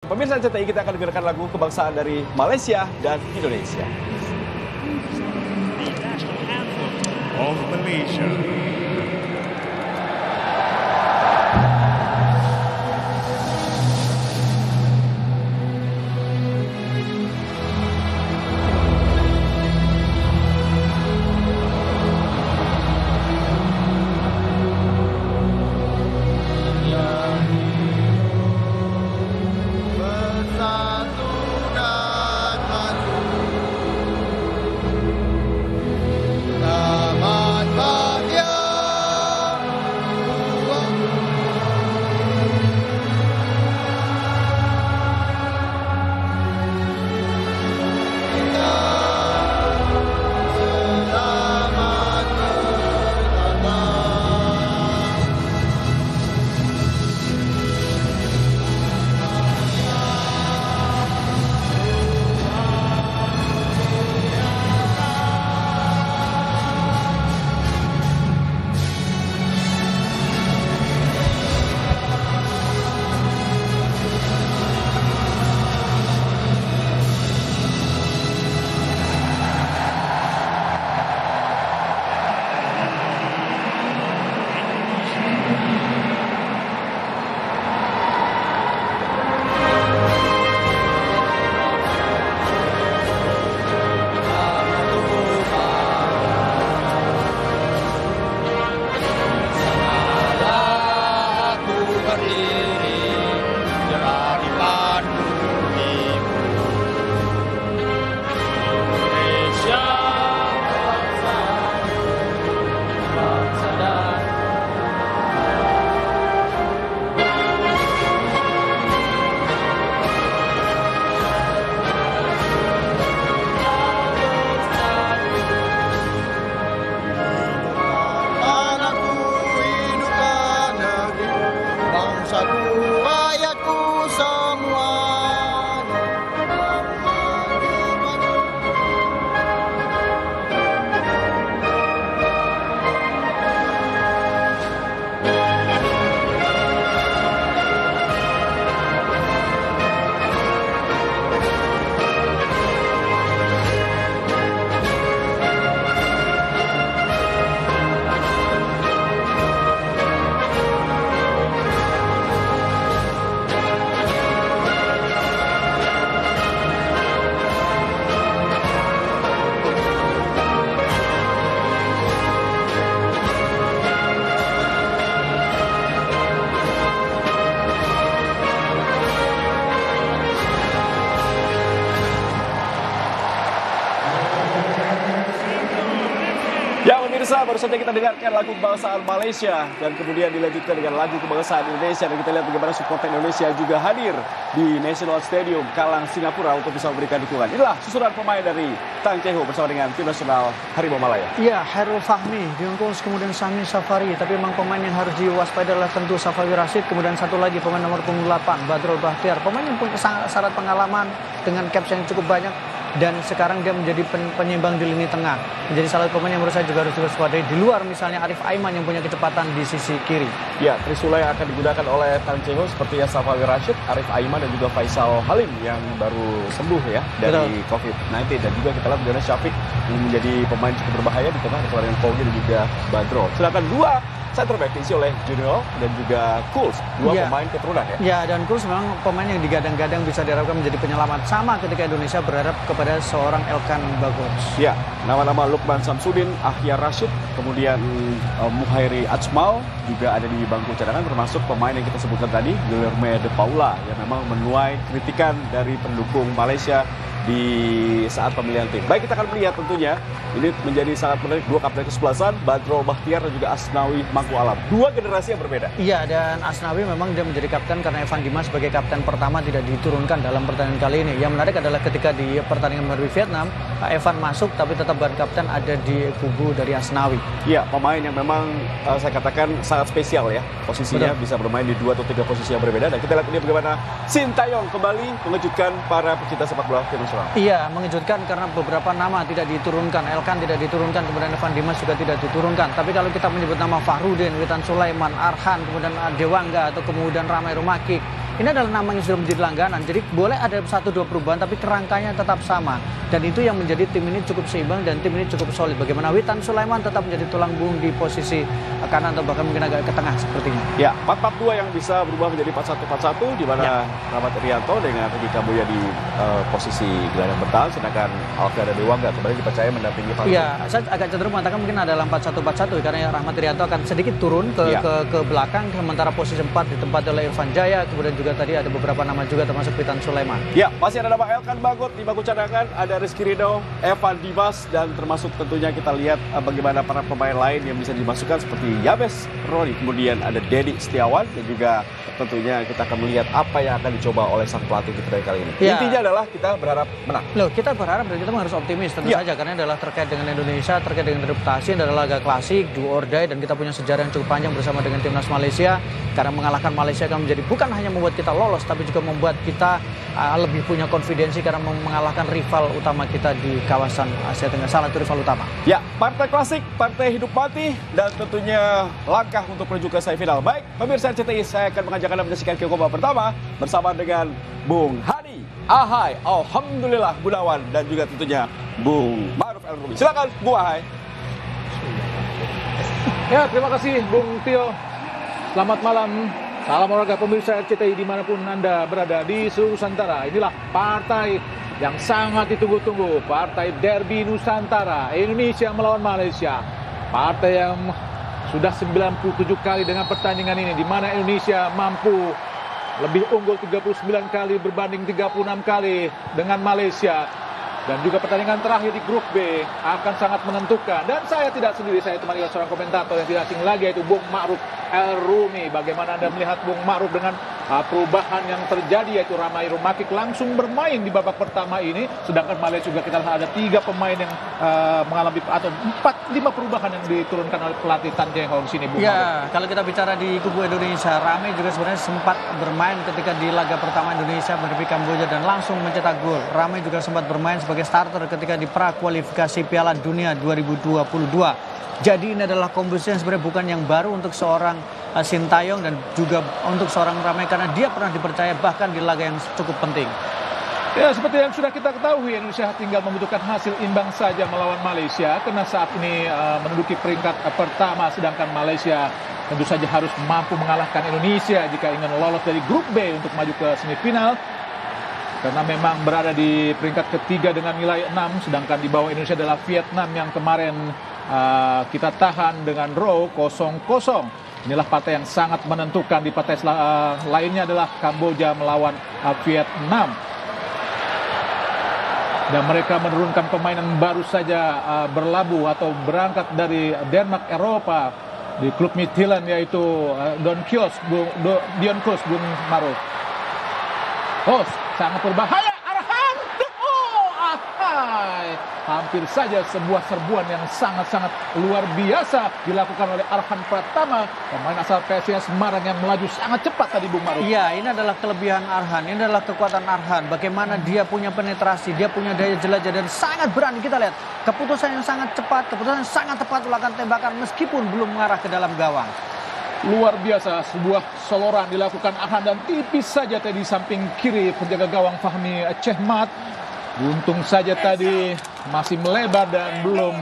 Pemirsa RCTI, kita akan dengarkan lagu kebangsaan dari Malaysia dan Indonesia. The national anthem of Malaysia. Ya pemirsa, baru saja kita dengarkan lagu kebangsaan Malaysia dan kemudian dilanjutkan dengan lagu kebangsaan Indonesia, dan kita lihat bagaimana supporter Indonesia juga hadir di National Stadium Kalang, Singapura untuk bisa memberikan dukungan. Inilah susunan pemain dari Tang Ceho bersama dengan tim nasional Harimau Malaya. Iya, Hairul Fahmi, Diungkung, kemudian Sami Safari. Tapi memang pemain yang harus diwaspadai adalah tentu Safawi Rashid. Kemudian satu lagi pemain nomor punggung 8, Badrul Bahtiar. Pemain yang punya syarat pengalaman dengan caps yang cukup banyak. Dan sekarang dia menjadi penyeimbang di lini tengah. Menjadi salah satu pemain yang menurut saya juga harus diwaspadai. Di luar misalnya Arif Aiman yang punya kecepatan di sisi kiri. Ya, Trisula yang akan digunakan oleh Tang Ceho seperti Safawi Rashid, Arif Aiman dan juga Faisal Halim yang baru sembuh ya dari COVID-19. Dan juga kita lihat bagaimana Syafiq yang menjadi pemain cukup berbahaya di tengah dengan Pogi dan juga Badro. Sedangkan dua center back diisi oleh Junior dan juga Kuls, dua pemain keturunan ya. Ya, dan Kuls memang pemain yang digadang-gadang bisa diharapkan menjadi penyelamat sama ketika Indonesia berharap kepada seorang Elkan Bagots. Ya, nama-nama Lukman Samsudin, Ahyar Rashid, kemudian Muhairi Ajmal juga ada di bangku cadangan, termasuk pemain yang kita sebutkan tadi, Guilherme de Paula, yang memang menuai kritikan dari pendukung Malaysia di saat pemilihan tim. Baik, kita akan melihat tentunya ini menjadi sangat menarik, dua kapten kesebelasan, Badrul Bahtiar dan juga Asnawi Mangku Alam. Dua generasi yang berbeda. Iya, dan Asnawi memang dia menjadi kapten karena Evan Dimas sebagai kapten pertama tidak diturunkan dalam pertandingan kali ini. Yang menarik adalah ketika di pertandingan melawan Vietnam, Evan masuk tapi tetap ban kapten ada di kubu dari Asnawi. Iya, pemain yang memang saya katakan sangat spesial ya. Posisinya bisa bermain di 2 atau 3 posisi yang berbeda. Dan kita lihat ini bagaimana Sintayong kembali mengejutkan para pecinta sepak bola tim nasional. Iya, mengejutkan karena beberapa nama tidak diturunkan. Elkan tidak diturunkan, kemudian Evan Dimas juga tidak diturunkan. Tapi kalau kita menyebut nama Fahrudin, Witan Sulaiman, Arhan, kemudian Dewangga atau kemudian Ramai Rumaki, ini adalah nama yang sudah menjadi langganan. Jadi boleh ada 1-2 perubahan tapi kerangkanya tetap sama. Dan itu yang menjadi tim ini cukup seimbang dan tim ini cukup solid. Bagaimana Witan Sulaiman tetap menjadi tulang punggung di posisi kanan atau bahkan mungkin agak ke tengah sepertinya. Ya, 4-4-2 yang bisa berubah menjadi 4-1-4-1 di mana Rahmat Irianto dengan Rudi Kambuya di posisi gelandang bertahan, sedangkan Alfian Dewangga kembali dipercaya mendampingi Fahmi. Iya, saya agak cenderung mengatakan mungkin adalah 4-1-4-1 karena Rahmat Irianto akan sedikit turun ke belakang, sementara posisi 4 ditempati oleh Irfan Jaya, kemudian juga tadi ada beberapa nama juga termasuk Witan Sulaiman. Ya, masih ada nama Elkan Bagot di bangku cadangan, ada Rizky Ridho, Evan Dimas, dan termasuk tentunya kita lihat bagaimana para pemain lain yang bisa dimasukkan seperti Yabes Roni, kemudian ada Dedi Setiawan, dan juga tentunya kita akan melihat apa yang akan dicoba oleh sang pelatih kita kali ini. Ya. Intinya adalah kita berharap menang. Loh, kita berharap dan kita harus optimis tentu saja karena adalah terkait dengan Indonesia, terkait dengan reputasi, adalah laga klasik, do or die, dan kita punya sejarah yang cukup panjang bersama dengan timnas Malaysia. Karena mengalahkan Malaysia akan menjadi bukan hanya membuat kita lolos, tapi juga membuat kita lebih punya konfidensi karena mengalahkan rival utama kita di kawasan Asia Tenggara. Salah satu rival utama. Ya, partai klasik, partai hidup mati, dan tentunya langkah untuk menuju ke semifinal. Baik, pemirsa RCTI, saya akan mengajak Anda menyaksikan kick off pertama bersama dengan Bung Hadi, Ahai, Alhamdulillah Gunawan, dan juga tentunya Bung Ma'ruf El Rumi. Silakan, Bung Ahai. Ya, terima kasih Bung Tio. Selamat malam, salam olahraga pemirsa RCTI dimanapun Anda berada di seluruh Nusantara. Inilah partai yang sangat ditunggu-tunggu, partai derby Nusantara, Indonesia melawan Malaysia. Partai yang sudah 97 kali dengan pertandingan ini, di mana Indonesia mampu lebih unggul 39 kali berbanding 36 kali dengan Malaysia. Dan juga pertandingan terakhir di grup B akan sangat menentukan. Dan saya tidak sendiri, saya ditemani oleh seorang komentator yang tidak asing lagi, yaitu Bung Ma'ruf El Rumi. Bagaimana Anda melihat Bung Ma'ruf dengan perubahan yang terjadi, yaitu Ramai Rumakik langsung bermain di babak pertama ini, sedangkan Malaysia juga kita lihat ada 3 pemain yang mengalami atau 4-5 perubahan yang diturunkan oleh pelatih Tan Jae Hong sini, Bung Ma'ruf. Kalau kita bicara di kubu Indonesia, Ramai juga sebenarnya sempat bermain ketika di laga pertama Indonesia menghadapi Kamboja dan langsung mencetak gol. Ramai juga sempat bermain sebagai starter ketika di pra-kualifikasi Piala Dunia 2022. Jadi ini adalah komposisi yang sebenarnya bukan yang baru untuk seorang Sintayong dan juga untuk seorang Ramai karena dia pernah dipercaya bahkan di laga yang cukup penting. Ya, seperti yang sudah kita ketahui, Indonesia tinggal membutuhkan hasil imbang saja melawan Malaysia karena saat ini menduduki peringkat pertama, sedangkan Malaysia tentu saja harus mampu mengalahkan Indonesia jika ingin lolos dari grup B untuk maju ke semifinal. Karena memang berada di peringkat ketiga dengan nilai 6, sedangkan di bawah Indonesia adalah Vietnam yang kemarin kita tahan dengan draw 0-0. Inilah partai yang sangat menentukan. Di partai lainnya adalah Kamboja melawan Vietnam. Dan mereka menurunkan pemain yang baru saja berlabuh atau berangkat dari Denmark Eropa di klub Midtjylland, yaitu Dion Kuos, Bung Ma'ruf. Oh, sangat berbahaya. Arhan. Hampir saja sebuah serbuan yang sangat-sangat luar biasa dilakukan oleh Arhan Pratama, pemain asal PSIS Semarang yang melaju sangat cepat tadi, Bung Ma'ruf. Iya, ini adalah kelebihan Arhan, ini adalah kekuatan Arhan. Bagaimana dia punya penetrasi, dia punya daya jelajah dan sangat berani. Kita lihat keputusan yang sangat cepat, keputusan yang sangat tepat melakukan tembakan meskipun belum mengarah ke dalam gawang. Luar biasa, sebuah soloran dilakukan Arhan dan tipis saja tadi samping kiri penjaga gawang Fahmi Chehmat. Untung saja tadi masih melebar dan belum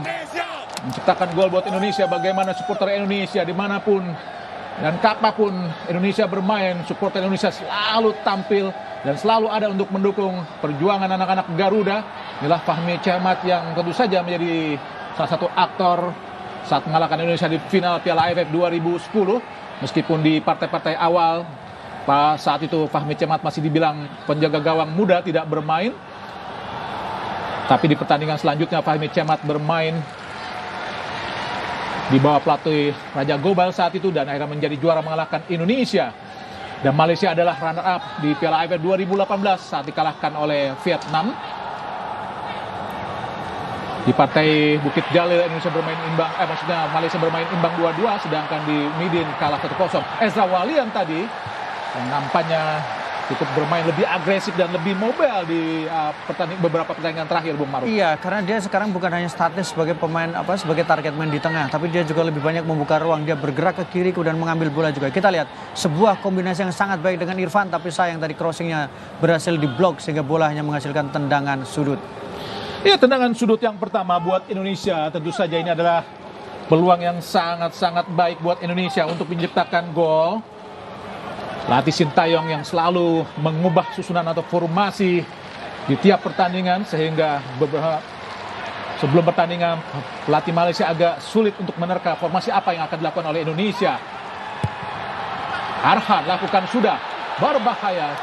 menciptakan gol buat Indonesia. Bagaimana supporter Indonesia dimanapun dan kapanpun Indonesia bermain, supporter Indonesia selalu tampil dan selalu ada untuk mendukung perjuangan anak-anak Garuda. Inilah Fahmi Chehmat yang tentu saja menjadi salah satu aktor saat mengalahkan Indonesia di final Piala AFF 2010. Meskipun di partai-partai awal saat itu Fahmi Chehmat masih dibilang penjaga gawang muda tidak bermain. Tapi di pertandingan selanjutnya Fahmi Chehmat bermain di bawah pelatih Raja Gobal saat itu dan akhirnya menjadi juara mengalahkan Indonesia. Dan Malaysia adalah runner up di Piala AFF 2018 saat dikalahkan oleh Vietnam. Di partai Bukit Jalil Indonesia bermain imbang, maksudnya Malaysia bermain imbang 2-2, sedangkan di Midin kalah 1-0. Ezra Walian tadi yang nampaknya cukup bermain lebih agresif dan lebih mobile di beberapa pertandingan terakhir, Bung Maruf. Iya, karena dia sekarang bukan hanya statis sebagai pemain sebagai target main di tengah, tapi dia juga lebih banyak membuka ruang. Dia bergerak ke kiri kemudian mengambil bola juga. Kita lihat sebuah kombinasi yang sangat baik dengan Irfan, tapi sayang tadi crossingnya berhasil diblok sehingga bola hanya menghasilkan tendangan sudut. Ya, tendangan sudut yang pertama buat Indonesia. Tentu saja ini adalah peluang yang sangat-sangat baik buat Indonesia untuk menciptakan gol. Latih Sintayong yang selalu mengubah susunan atau formasi di tiap pertandingan, sehingga sebelum pertandingan pelatih Malaysia agak sulit untuk menerka formasi apa yang akan dilakukan oleh Indonesia. Arhan lakukan sudah, berbahaya.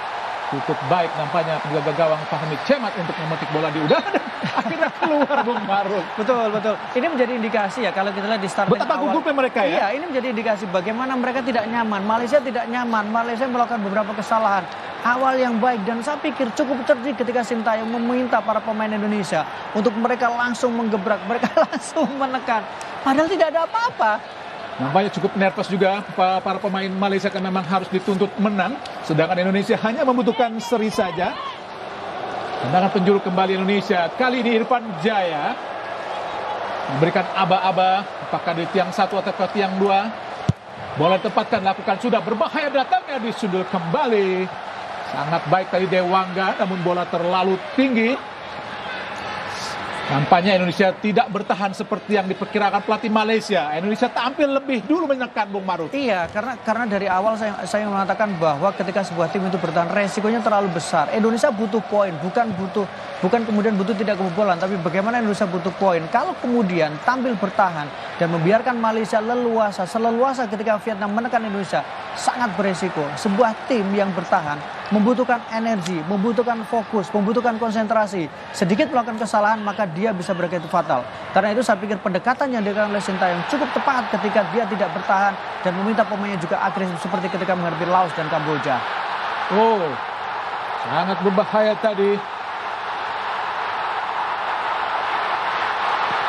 Cukup baik nampaknya penjaga gawang Fahmi Cemat untuk memetik bola di udara dan akhirnya keluar, Bung Maruf. Betul. Ini menjadi indikasi ya kalau kita lihat di starting Betapa gugupnya mereka ya. Iya, ini menjadi indikasi bagaimana mereka tidak nyaman. Malaysia tidak nyaman. Malaysia melakukan beberapa kesalahan. Awal yang baik dan saya pikir cukup cerdik ketika Sintayong meminta para pemain Indonesia untuk mereka langsung menggebrak, mereka langsung menekan. Padahal tidak ada apa-apa. Nampaknya cukup nervous juga para pemain Malaysia, kan memang harus dituntut menang. Sedangkan Indonesia hanya membutuhkan seri saja. Tendangan penjuru kembali Indonesia. Kali ini Irfan Jaya memberikan aba-aba. Apakah di tiang 1 atau ke tiang 2. Bola ditempatkan, lakukan sudah, berbahaya datangnya di sudut kembali. Sangat baik tadi Dewangga, namun bola terlalu tinggi. Nampaknya Indonesia tidak bertahan seperti yang diperkirakan pelatih Malaysia. Indonesia tampil lebih dulu menekan, Bung Maruf. Iya, karena dari awal saya mengatakan bahwa ketika sebuah tim itu bertahan resikonya terlalu besar. Indonesia butuh poin, bukan kemudian butuh tidak kebobolan, tapi bagaimana Indonesia butuh poin. Kalau kemudian tampil bertahan dan membiarkan Malaysia seleluasa ketika Vietnam menekan Indonesia, sangat beresiko. Sebuah tim yang bertahan membutuhkan energi, membutuhkan fokus, membutuhkan konsentrasi. Sedikit melakukan kesalahan maka dia bisa berakibat fatal. Karena itu saya pikir pendekatan yang dilakukan oleh Sintayong cukup tepat ketika dia tidak bertahan dan meminta pemainnya juga agresif seperti ketika menghadapi Laos dan Kamboja. Oh, sangat berbahaya tadi.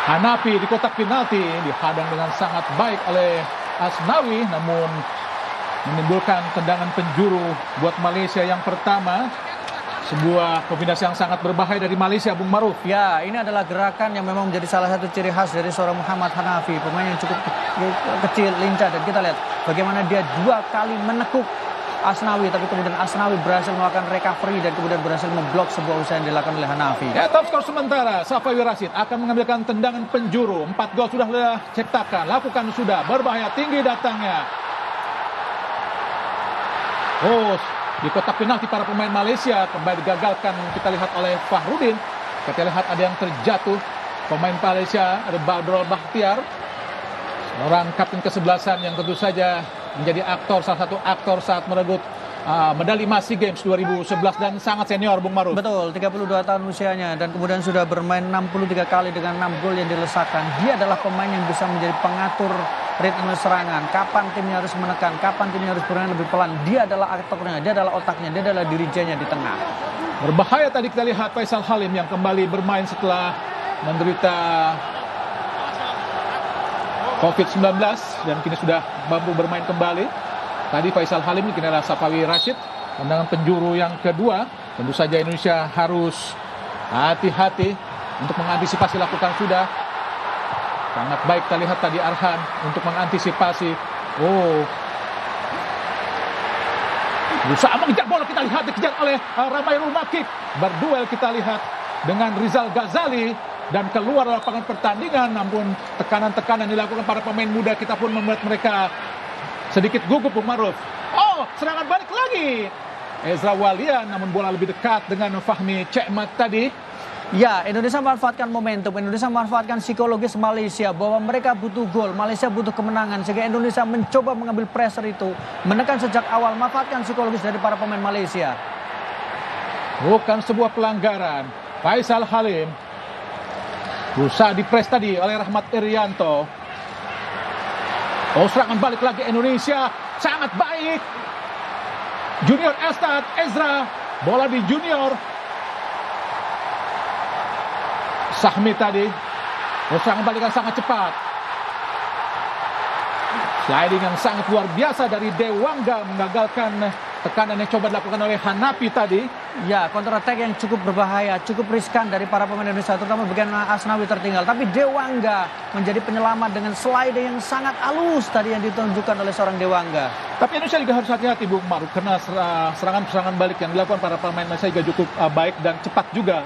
Hanafi di kotak penalti dihadang dengan sangat baik oleh Asnawi, namun menimbulkan tendangan penjuru buat Malaysia yang pertama. Sebuah kombinasi yang sangat berbahaya dari Malaysia, Bung Maruf. Ya, ini adalah gerakan yang memang menjadi salah satu ciri khas dari seorang Muhammad Hanafi, pemain yang cukup kecil, lincah, dan kita lihat bagaimana dia 2 kali menekuk Asnawi, tapi kemudian Asnawi berhasil melakukan recovery dan kemudian berhasil memblok sebuah usaha yang dilakukan oleh Hanafi. Ya, top skor sementara Safawi Rashid akan mengambilkan tendangan penjuru. 4 gol sudah diciptakan, lakukan sudah, berbahaya tinggi datangnya. Oh, di kotak penalti para pemain Malaysia kembali digagalkan, kita lihat oleh Fahrudin. Kita lihat ada yang terjatuh. Pemain Malaysia ada Badrul Bahtiar, seorang kapten kesebelasan yang tentu saja menjadi salah satu aktor saat merebut medali emas SEA Games 2011 dan sangat senior, Bung Maruf. Betul, 32 tahun usianya dan kemudian sudah bermain 63 kali dengan 6 gol yang dilesakan. Dia adalah pemain yang bisa menjadi pengatur ritme serangan, kapan timnya harus menekan, kapan timnya harus bermain lebih pelan. Dia adalah aktornya, dia adalah otaknya, dia adalah dirijennya di tengah. Berbahaya tadi kita lihat Faisal Halim yang kembali bermain setelah menderita COVID-19 dan kini sudah mampu bermain kembali. Tadi Faisal Halim, kini adalah Safawi Rashid. Tendangan penjuru yang kedua, tentu saja Indonesia harus hati-hati untuk mengantisipasi, lakukan sudah. Sangat baik kita lihat tadi Arhan untuk mengantisipasi. Oh, berusaha mengejar bola, kita lihat dikejar oleh Ramai Rumakik. Berduel kita lihat dengan Rizal Ghazali dan keluar dari lapangan pertandingan. Namun tekanan-tekanan dilakukan para pemain muda kita pun membuat mereka sedikit gugup, Bung Maruf. Oh, serangan balik lagi Ezra Walian, namun bola lebih dekat dengan Fahmi Cemat tadi. Ya, Indonesia memanfaatkan momentum, Indonesia memanfaatkan psikologis Malaysia bahwa mereka butuh gol, Malaysia butuh kemenangan, sehingga Indonesia mencoba mengambil pressure itu, menekan sejak awal, memanfaatkan psikologis dari para pemain Malaysia. Bukan sebuah pelanggaran. Faisal Halim berusaha dipres tadi oleh Rahmat Irianto. Oh, serangan balik lagi Indonesia, sangat baik. Junior Estad, Ezra, bola di Junior. Sahmi tadi, serangan balik yang sangat cepat. Sliding yang sangat luar biasa dari Dewangga mengagalkan tekanan yang coba dilakukan oleh Hanapi tadi. Ya, counter attack yang cukup berbahaya, cukup riskan dari para pemain Indonesia, terutama bagian Asnawi tertinggal. Tapi Dewangga menjadi penyelamat dengan slide yang sangat halus tadi yang ditunjukkan oleh seorang Dewangga. Tapi Indonesia juga harus hati-hati Bung Maruf, karena serangan-serangan balik yang dilakukan para pemain Malaysia juga cukup baik dan cepat juga,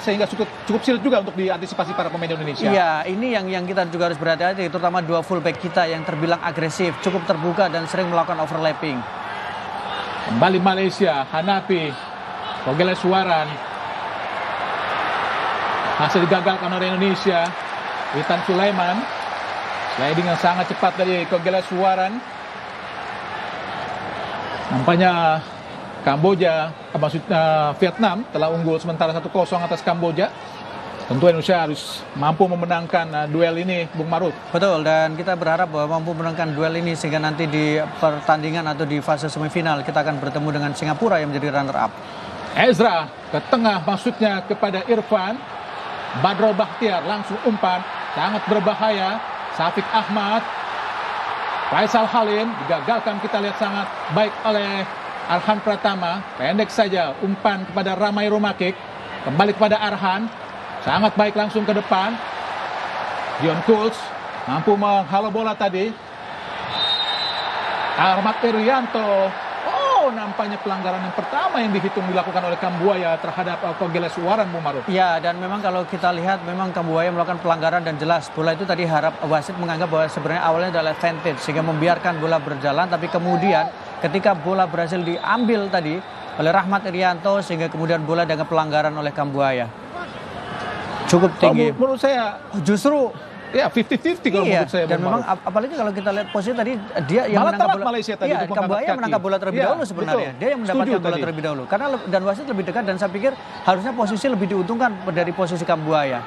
sehingga cukup sulit juga untuk diantisipasi para pemain Indonesia. Iya, ini yang kita juga harus berhati-hati, terutama dua fullback kita yang terbilang agresif, cukup terbuka dan sering melakukan overlapping. Kembali Malaysia, Hanapi, Kogeleswaran. Hasil digagalkan oleh Indonesia. Witan Sulaiman. Sliding yang sangat cepat dari Kogeleswaran. Nampaknya Kamboja, maksudnya Vietnam telah unggul sementara 1-0 atas Kamboja. Tentu Indonesia harus mampu memenangkan duel ini, Bung Maruf. Betul, dan kita berharap bahwa mampu memenangkan duel ini sehingga nanti di pertandingan atau di fase semifinal kita akan bertemu dengan Singapura yang menjadi runner-up. Ezra ke tengah, maksudnya kepada Irfan. Badro Bahtiar langsung umpan, sangat berbahaya. Syafiq Ahmad, Faisal Halim digagalkan, kita lihat sangat baik oleh Arhan Pratama. Pendek saja umpan kepada Ramai Romakik, kembali kepada Arhan. Sangat baik langsung ke depan. Dion Kuls mampu menghalau bola tadi. Ahmad Irianto. Oh, nampaknya pelanggaran yang pertama yang dihitung dilakukan oleh Kambuaya terhadap Kogeleswaran, Bung Maruf. Ya, dan memang kalau kita lihat memang Kambuaya melakukan pelanggaran dan jelas. Bola itu tadi harap wasit menganggap bahwa sebenarnya awalnya adalah advantage sehingga membiarkan bola berjalan, tapi kemudian ketika bola berhasil diambil tadi oleh Rahmat Irianto sehingga kemudian bola dengan pelanggaran oleh Kambuaya. Cukup tinggi. Menurut saya justru ya 50-50 kalau menurut saya. Dan memang apalagi kalau kita lihat posisi tadi dia yang malah menangkap bola. Malaysia tadi Iya, Kambuaya menangkap bola terlebih dahulu sebenarnya. Betul. Dia yang mendapatkan bola terlebih dahulu. Karena dan wasit lebih dekat dan saya pikir harusnya posisi lebih diuntungkan dari posisi Kambuaya.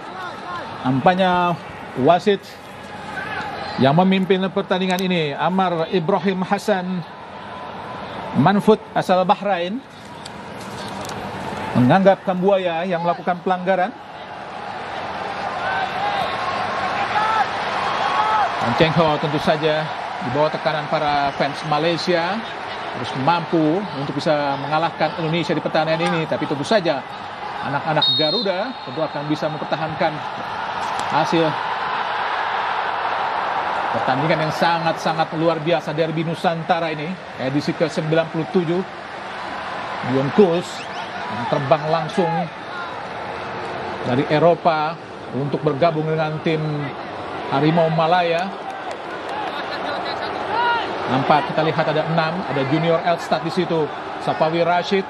Nampaknya wasit yang memimpin pertandingan ini Amar Ibrahim Hasan Manfud asal Bahrain menganggap Kambuaya yang melakukan pelanggaran. Cheng Ho tentu saja di bawah tekanan para fans Malaysia harus mampu untuk bisa mengalahkan Indonesia di pertandingan ini. Tapi tentu saja anak-anak Garuda tentu akan bisa mempertahankan hasil pertandingan yang sangat-sangat luar biasa derby Nusantara ini, edisi ke-97. Dion Kuls yang terbang langsung dari Eropa untuk bergabung dengan tim Harimau Malaya. Nampak kita lihat ada 6, ada Junior Elstad di situ. Safawi Rashid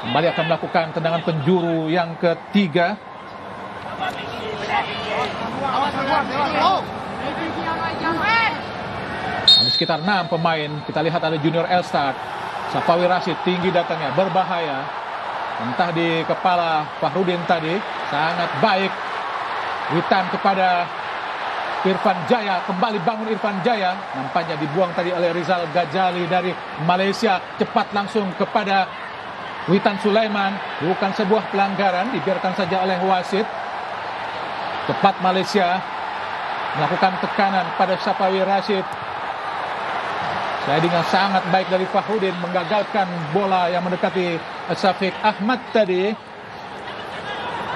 kembali akan melakukan tendangan penjuru yang ketiga. Ada sekitar 6 pemain. Kita lihat ada Junior Elstad. Safawi Rashid tinggi datangnya, berbahaya. Entah di kepala Fahrudin tadi, sangat baik. Witan kepada Irfan Jaya, kembali bangun Irfan Jaya. Nampaknya dibuang tadi oleh Rizal Ghazali dari Malaysia. Cepat langsung kepada Witan Sulaiman. Bukan sebuah pelanggaran, dibiarkan saja oleh wasit. Cepat Malaysia melakukan tekanan pada Safawi Rashid. Sliding yang sangat baik dari Fahrudin, menggagalkan bola yang mendekati Syafiq Ahmad tadi.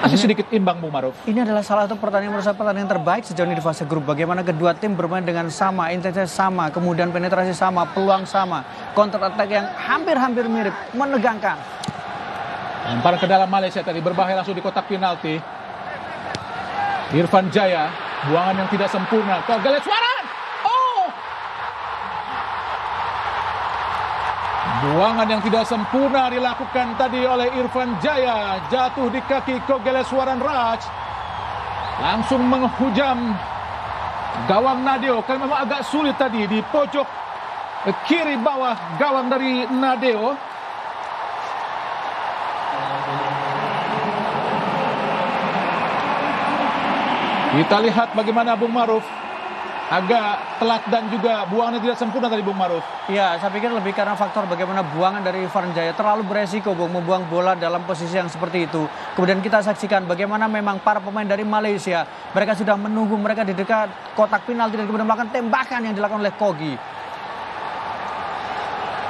Masih sedikit imbang, Bung Maruf. Ini adalah salah satu pertandingan terbaik sejauh ini di fase grup. Bagaimana kedua tim bermain dengan sama, intensitas sama, kemudian penetrasi sama, peluang sama, counter attack yang hampir-hampir mirip, menegangkan. Lemparan ke dalam Malaysia tadi, berbahaya langsung di kotak penalti. Irfan Jaya, buangan yang tidak sempurna. Kogeleswaran! Oh! Buangan yang tidak sempurna dilakukan tadi oleh Irfan Jaya. Jatuh di kaki Kogeleswaran Raj. Langsung menghujam gawang Nadeo. Karena memang agak sulit tadi di pojok kiri bawah gawang dari Nadeo. Kita lihat bagaimana Bung Maruf. Agak telat dan juga buangannya tidak sempurna tadi, Bung Maruf. Ya, saya pikir lebih karena faktor bagaimana buangan dari Irfan Jaya terlalu beresiko, Bung, membuang bola dalam posisi yang seperti itu. Kemudian kita saksikan bagaimana memang para pemain dari Malaysia, mereka sudah menunggu mereka di dekat kotak penalti dan kemudian melakukan tembakan yang dilakukan oleh Kogi.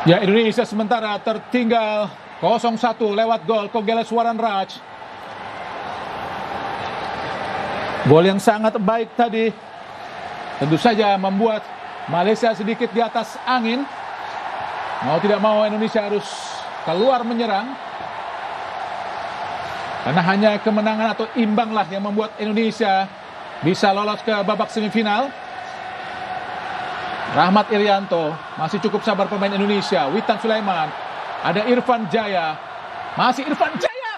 Ya, Indonesia sementara tertinggal 0-1 lewat gol Kogeleswaran Raj. Gol yang sangat baik tadi. Tentu saja membuat Malaysia sedikit di atas angin. Mau tidak mau Indonesia harus keluar menyerang. Karena hanya kemenangan atau imbanglah yang membuat Indonesia bisa lolos ke babak semifinal. Rahmat Irianto, masih cukup sabar pemain Indonesia. Witan Sulaiman, ada Irfan Jaya, masih Irfan Jaya.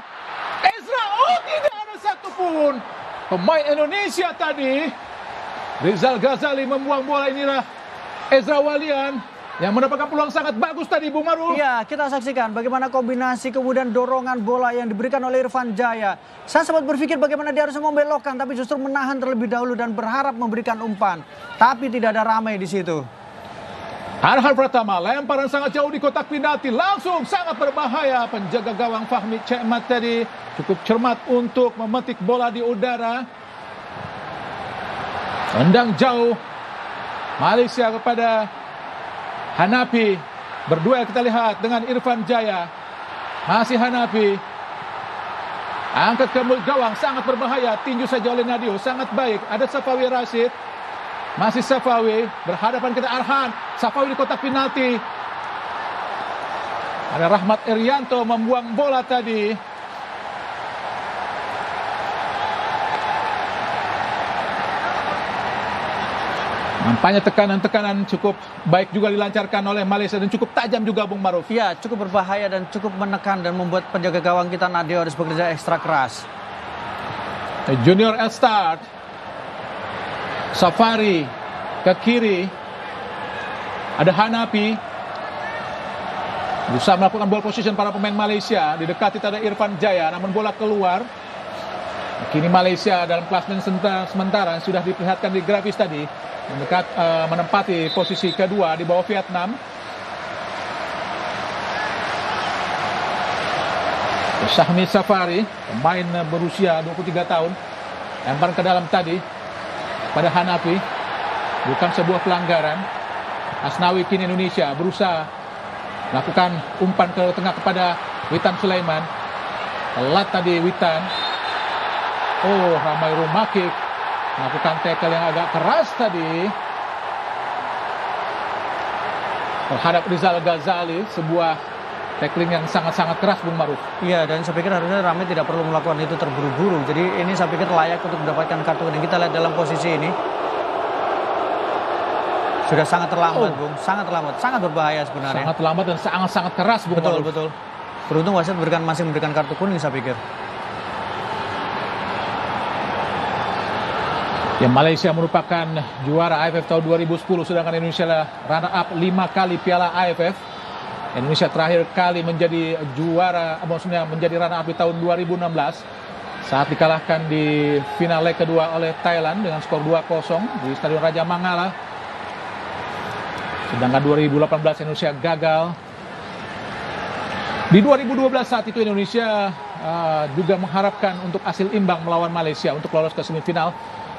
Ezra, oh tidak ada satupun pemain Indonesia tadi. Rizal Ghazali membuang bola, inilah Ezra Walian yang mendapatkan peluang sangat bagus tadi, Bung Maruf. Ya, kita saksikan bagaimana kombinasi kemudian dorongan bola yang diberikan oleh Irfan Jaya. Saya sempat berpikir bagaimana dia harus membelokkan, tapi justru menahan terlebih dahulu dan berharap memberikan umpan. Tapi tidak ada ramai di situ. Arhan Pratama, lemparan sangat jauh di kotak penalti, langsung sangat berbahaya. Penjaga gawang Fahmi Cekmat tadi cukup cermat untuk memetik bola di udara. Tendang jauh Malaysia kepada Hanapi. Berduel kita lihat dengan Irfan Jaya. Masih Hanapi. Angkat ke mulut gawang, sangat berbahaya. Tinju saja oleh Nadio, sangat baik. Ada Safawi Rashid. Masih Safawi. Berhadapan kita Arhan. Safawi di kotak penalti. Ada Rahmat Irianto membuang bola tadi. Nampaknya tekanan-tekanan cukup baik juga dilancarkan oleh Malaysia dan cukup tajam juga, Bung Maruf. Ya, cukup berbahaya dan cukup menekan dan membuat penjaga gawang kita Nadio harus bekerja ekstra keras. Junior Elstart. Safari ke kiri. Ada Hanapi. Berusaha melakukan ball position para pemain Malaysia. Didekati ada Irfan Jaya, namun bola keluar. Kini Malaysia dalam klasemen sementara sudah diperlihatkan di grafis tadi. Menempati posisi kedua di bawah Vietnam. Syahmi Safari, pemain berusia 23 tahun. Lempar ke dalam tadi pada Hanapi. Bukan sebuah pelanggaran. Asnawi kini Indonesia berusaha melakukan umpan ke tengah kepada Witan Sulaiman. Telat tadi Witan. Oh, Ramai Rumakik melakukan tackle yang agak keras tadi terhadap Rizal Ghazali. Sebuah tackling yang sangat-sangat keras, Bung Maruf. Iya, dan saya pikir harusnya Ramai tidak perlu melakukan itu terburu-buru. Jadi ini saya pikir layak untuk mendapatkan kartu kuning. Kita lihat dalam posisi ini. Sudah sangat terlambat, Bung. Sangat terlambat. Sangat berbahaya sebenarnya. Sangat terlambat dan sangat-sangat keras, Bung Betul, Maruf. betul. Beruntung wasit masih memberikan kartu kuning, saya pikir. Ya, Malaysia merupakan juara AFF tahun 2010, sedangkan Indonesia adalah runner up 5 kali Piala AFF. Indonesia terakhir kali menjadi juara, maksudnya menjadi runner up di tahun 2016 saat dikalahkan di final leg kedua oleh Thailand dengan skor 2-0 di Stadion Raja Mangala. Sedangkan 2018 Indonesia gagal. Di 2012 saat itu Indonesia juga mengharapkan untuk hasil imbang melawan Malaysia untuk lolos ke semifinal.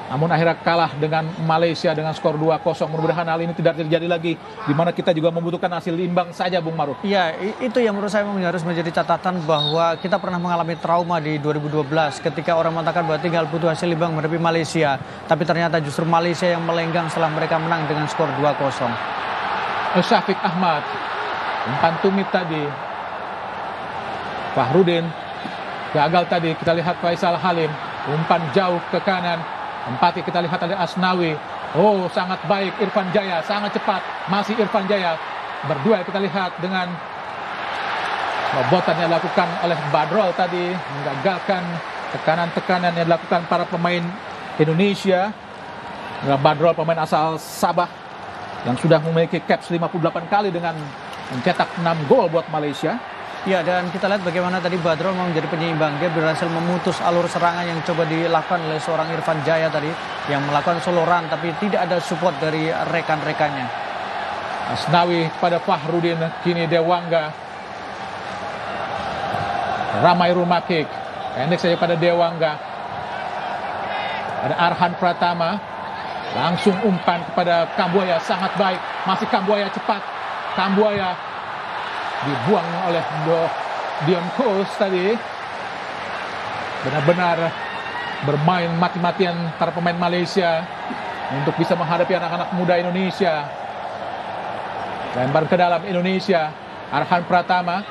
Namun akhirnya kalah dengan Malaysia dengan skor 2-0. Mudah-mudahan hal ini tidak terjadi lagi, di mana kita juga membutuhkan hasil imbang saja, Bung Maruf. Iya, itu yang menurut saya harus menjadi catatan bahwa kita pernah mengalami trauma di 2012 ketika orang mengatakan bahwa tinggal butuh hasil imbang menghadapi Malaysia. Tapi ternyata justru Malaysia yang melenggang setelah mereka menang dengan skor 2-0. Syafiq Ahmad, umpan tumit tadi. Fahrudin gagal tadi. Kita lihat Faisal Halim, umpan jauh ke kanan. Empati kita lihat ada Asnawi. Oh, sangat baik Irfan Jaya, sangat cepat. Masih Irfan Jaya. Berduel kita lihat dengan bobotan yang dilakukan oleh Badrol tadi. Menggagalkan tekanan-tekanan yang dilakukan para pemain Indonesia. Badrol pemain asal Sabah yang sudah memiliki caps 58 kali dengan mencetak 6 gol buat Malaysia. Ya, dan kita lihat bagaimana tadi Badrol mau menjadi penyeimbang. Dia berhasil memutus alur serangan yang coba dilakukan oleh seorang Irfan Jaya tadi, yang melakukan solo run tapi tidak ada support dari rekan-rekannya. Asnawi pada Fahrudin, kini Dewangga. Ramai Rumakik, pendek saja pada Dewangga. Ada Arhan Pratama, langsung umpan kepada Kambuaya, sangat baik. Masih Kambuaya cepat. Kambuaya dibuang oleh Dion Kos tadi. Benar-benar bermain mati-matian para pemain Malaysia untuk bisa menghadapi anak-anak muda Indonesia. Lempar ke dalam Indonesia, Arhan Pratama.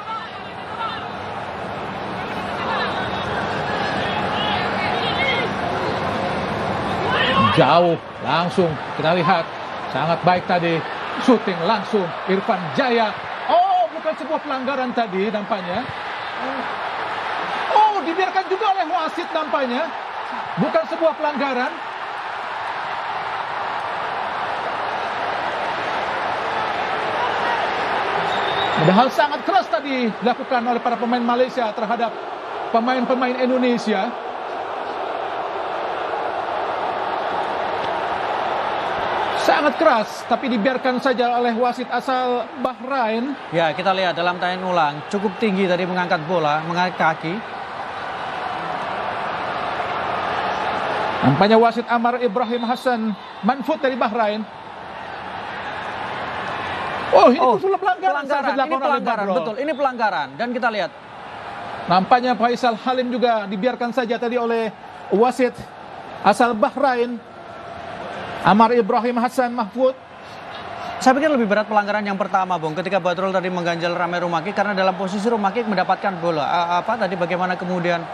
Jauh, langsung kita lihat. Sangat baik tadi. Shooting langsung Irfan Jaya. Oh, bukan sebuah pelanggaran tadi nampaknya. Oh, dibiarkan juga oleh wasit nampaknya. Bukan sebuah pelanggaran. Padahal sangat keras tadi dilakukan oleh para pemain Malaysia terhadap pemain-pemain Indonesia. Sangat keras, tapi dibiarkan saja oleh wasit asal Bahrain. Ya, kita lihat dalam tayangan ulang, cukup tinggi tadi mengangkat bola, mengangkat kaki. Nampaknya wasit Amar Ibrahim Hassan Manfud dari Bahrain. Oh, ini full pelanggaran. Ini pelanggaran, betul. Ini pelanggaran. Dan kita lihat. Nampaknya Faisal Halim juga dibiarkan saja tadi oleh wasit asal Bahrain. Amar Ibrahim Hassan Mahfud. Saya pikir lebih berat pelanggaran yang pertama, Bung, ketika Badrul tadi mengganjal Ramai Rumakik karena dalam posisi Rumakik mendapatkan bola. Tadi bagaimana kemudian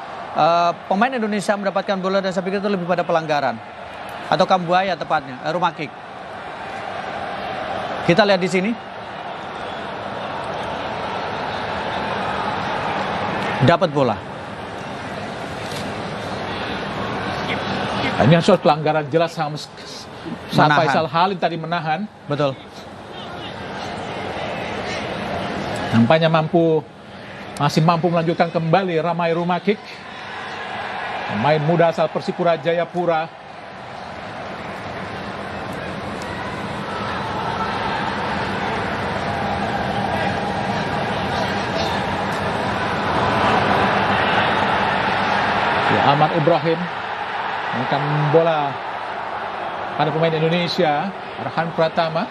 pemain Indonesia mendapatkan bola dan saya pikir itu lebih pada pelanggaran. Atau Kambuaya tepatnya, Rumakik. Kita lihat di sini. Dapat bola. Ini soal pelanggaran jelas saat Faisal Halim tadi menahan. Betul. Nampaknya masih mampu melanjutkan kembali Ramai Rumakik. Pemain muda asal Persipura Jayapura. Ya, Ahmad Ibrahim menekan bola pada pemain Indonesia, Arhan Pratama.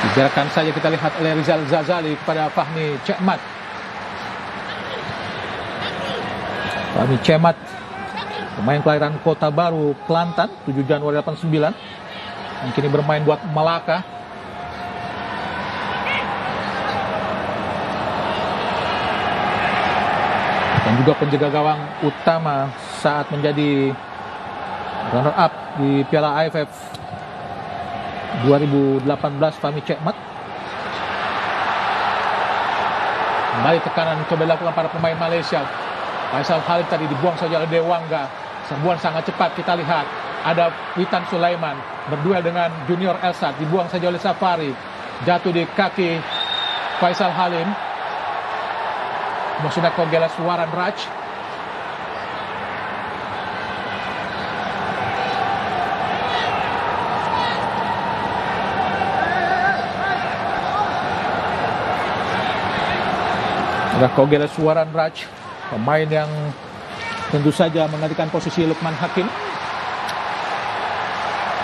Dibiarkan saja, kita lihat oleh Rizal Zazali kepada Fahmi Cekmat. Fahmi Cekmat, pemain kelahiran Kota Baru, Kelantan, 7 Januari 89. Yang kini bermain buat Malaka. Dan juga penjaga gawang utama saat menjadi runner up di Piala AFF 2018, Fahmi Cekmat. Kembali tekanan coba dilakukan para pemain Malaysia. Faisal Halim tadi dibuang saja oleh Dewangga. Serbuan sangat cepat, kita lihat. Ada Witan Sulaiman berduel dengan Junior Elsat. Dibuang saja oleh Safari. Jatuh di kaki Faisal Halim. Maksudnya Kogelas Waran Raj. Ada Kogelas Waran Raj, pemain yang tentu saja menggantikan posisi Lukman Hakim.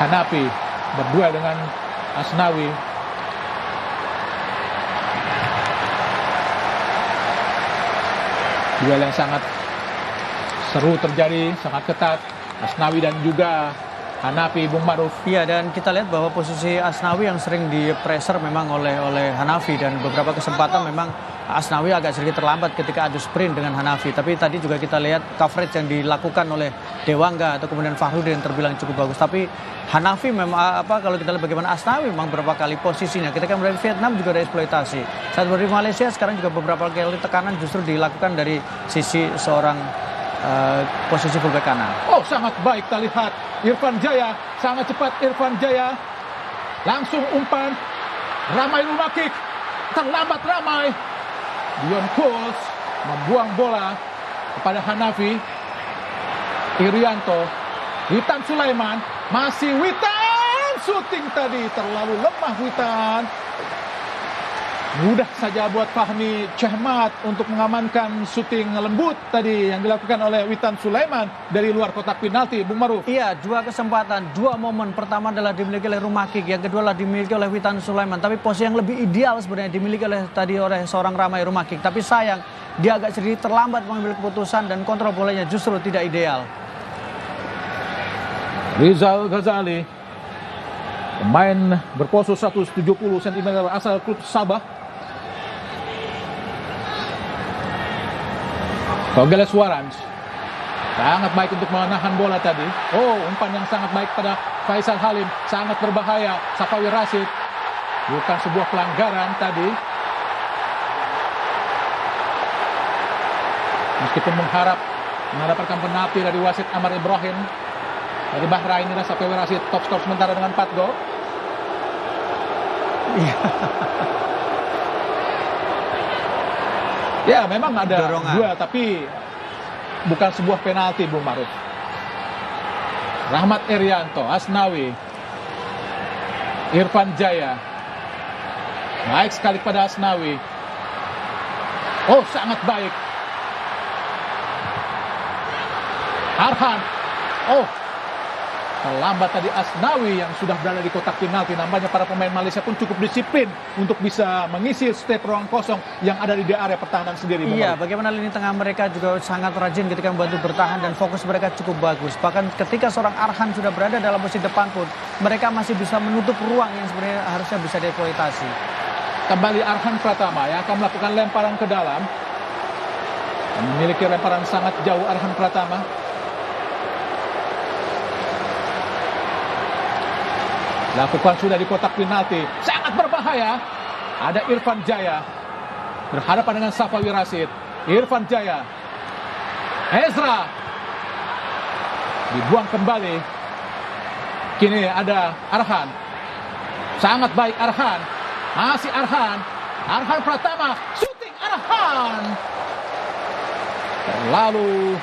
Hanafi berduel dengan Asnawi. Duel yang sangat seru terjadi, sangat ketat. Asnawi dan juga Hanafi, Bung Maruf. Iya, dan kita lihat bahwa posisi Asnawi yang sering di-pressure memang oleh Hanafi, dan beberapa kesempatan memang Asnawi agak sedikit terlambat ketika adu sprint dengan Hanafi. Tapi tadi juga kita lihat coverage yang dilakukan oleh Dewangga atau kemudian Fahrudin terbilang cukup bagus. Tapi Hanafi memang kalau kita lihat bagaimana Asnawi memang beberapa kali posisinya. Ketika dari Vietnam juga ada eksploitasi. Saat dari Malaysia sekarang juga beberapa kali tekanan justru dilakukan dari sisi seorang posisi fullback kanan. Oh, sangat baik kita lihat Irfan Jaya, sangat cepat Irfan Jaya. Langsung umpan Ramai Rumakik, terlambat Ramai. Dion Kos membuang bola kepada Hanafi. Irianto, Witan Sulaiman, masih Witan, shooting tadi terlalu lemah Witan. Mudah saja buat Fahmi Chahmat untuk mengamankan syuting lembut tadi yang dilakukan oleh Witan Sulaiman dari luar kotak penalti, Bung Maruf. Iya, dua kesempatan, dua momen. Pertama adalah dimiliki oleh Rumakik, yang kedua adalah dimiliki oleh Witan Sulaiman. Tapi posisi yang lebih ideal sebenarnya dimiliki oleh seorang Ramai Rumakik. Tapi sayang, dia agak sedikit terlambat mengambil keputusan dan kontrol bolanya justru tidak ideal. Rizal Ghazali, pemain berpose 170 cm asal klub Sabah. Togeles Warans sangat baik untuk menahan bola tadi. Oh, umpan yang sangat baik pada Faisal Halim, sangat berbahaya. Safawi Rashid, bukan sebuah pelanggaran tadi. Meskipun mendapatkan penalti dari wasit Amar Ibrahim dari Bahrain, inilah Safawi Rashid top skor sementara dengan 4 gol. Ya, memang ada dorongan. dua, tapi bukan sebuah penalti, Bung Maruf. Rahmat Irianto, Asnawi, Irfan Jaya. Baik sekali pada Asnawi. Oh, sangat baik. Arhan. Oh, terlambat tadi Asnawi yang sudah berada di kotak penalti. Nampaknya para pemain Malaysia pun cukup disiplin untuk bisa mengisi setiap ruang kosong yang ada di area pertahanan sendiri. Iya, bagaimana lini tengah mereka juga sangat rajin ketika membantu bertahan dan fokus mereka cukup bagus. Bahkan ketika seorang Arhan sudah berada dalam posisi depan pun, mereka masih bisa menutup ruang yang sebenarnya harusnya bisa dieksploitasi. Kembali Arhan Pratama yang akan melakukan lemparan ke dalam. Memiliki lemparan sangat jauh Arhan Pratama. Lakukan sudah di kotak penalti. Sangat berbahaya. Ada Irfan Jaya berhadapan dengan Safawi Rashid. Irfan Jaya. Ezra. Dibuang kembali. Kini ada Arhan. Sangat baik Arhan. Masih Arhan. Arhan Pratama. Shooting Arhan. Terlalu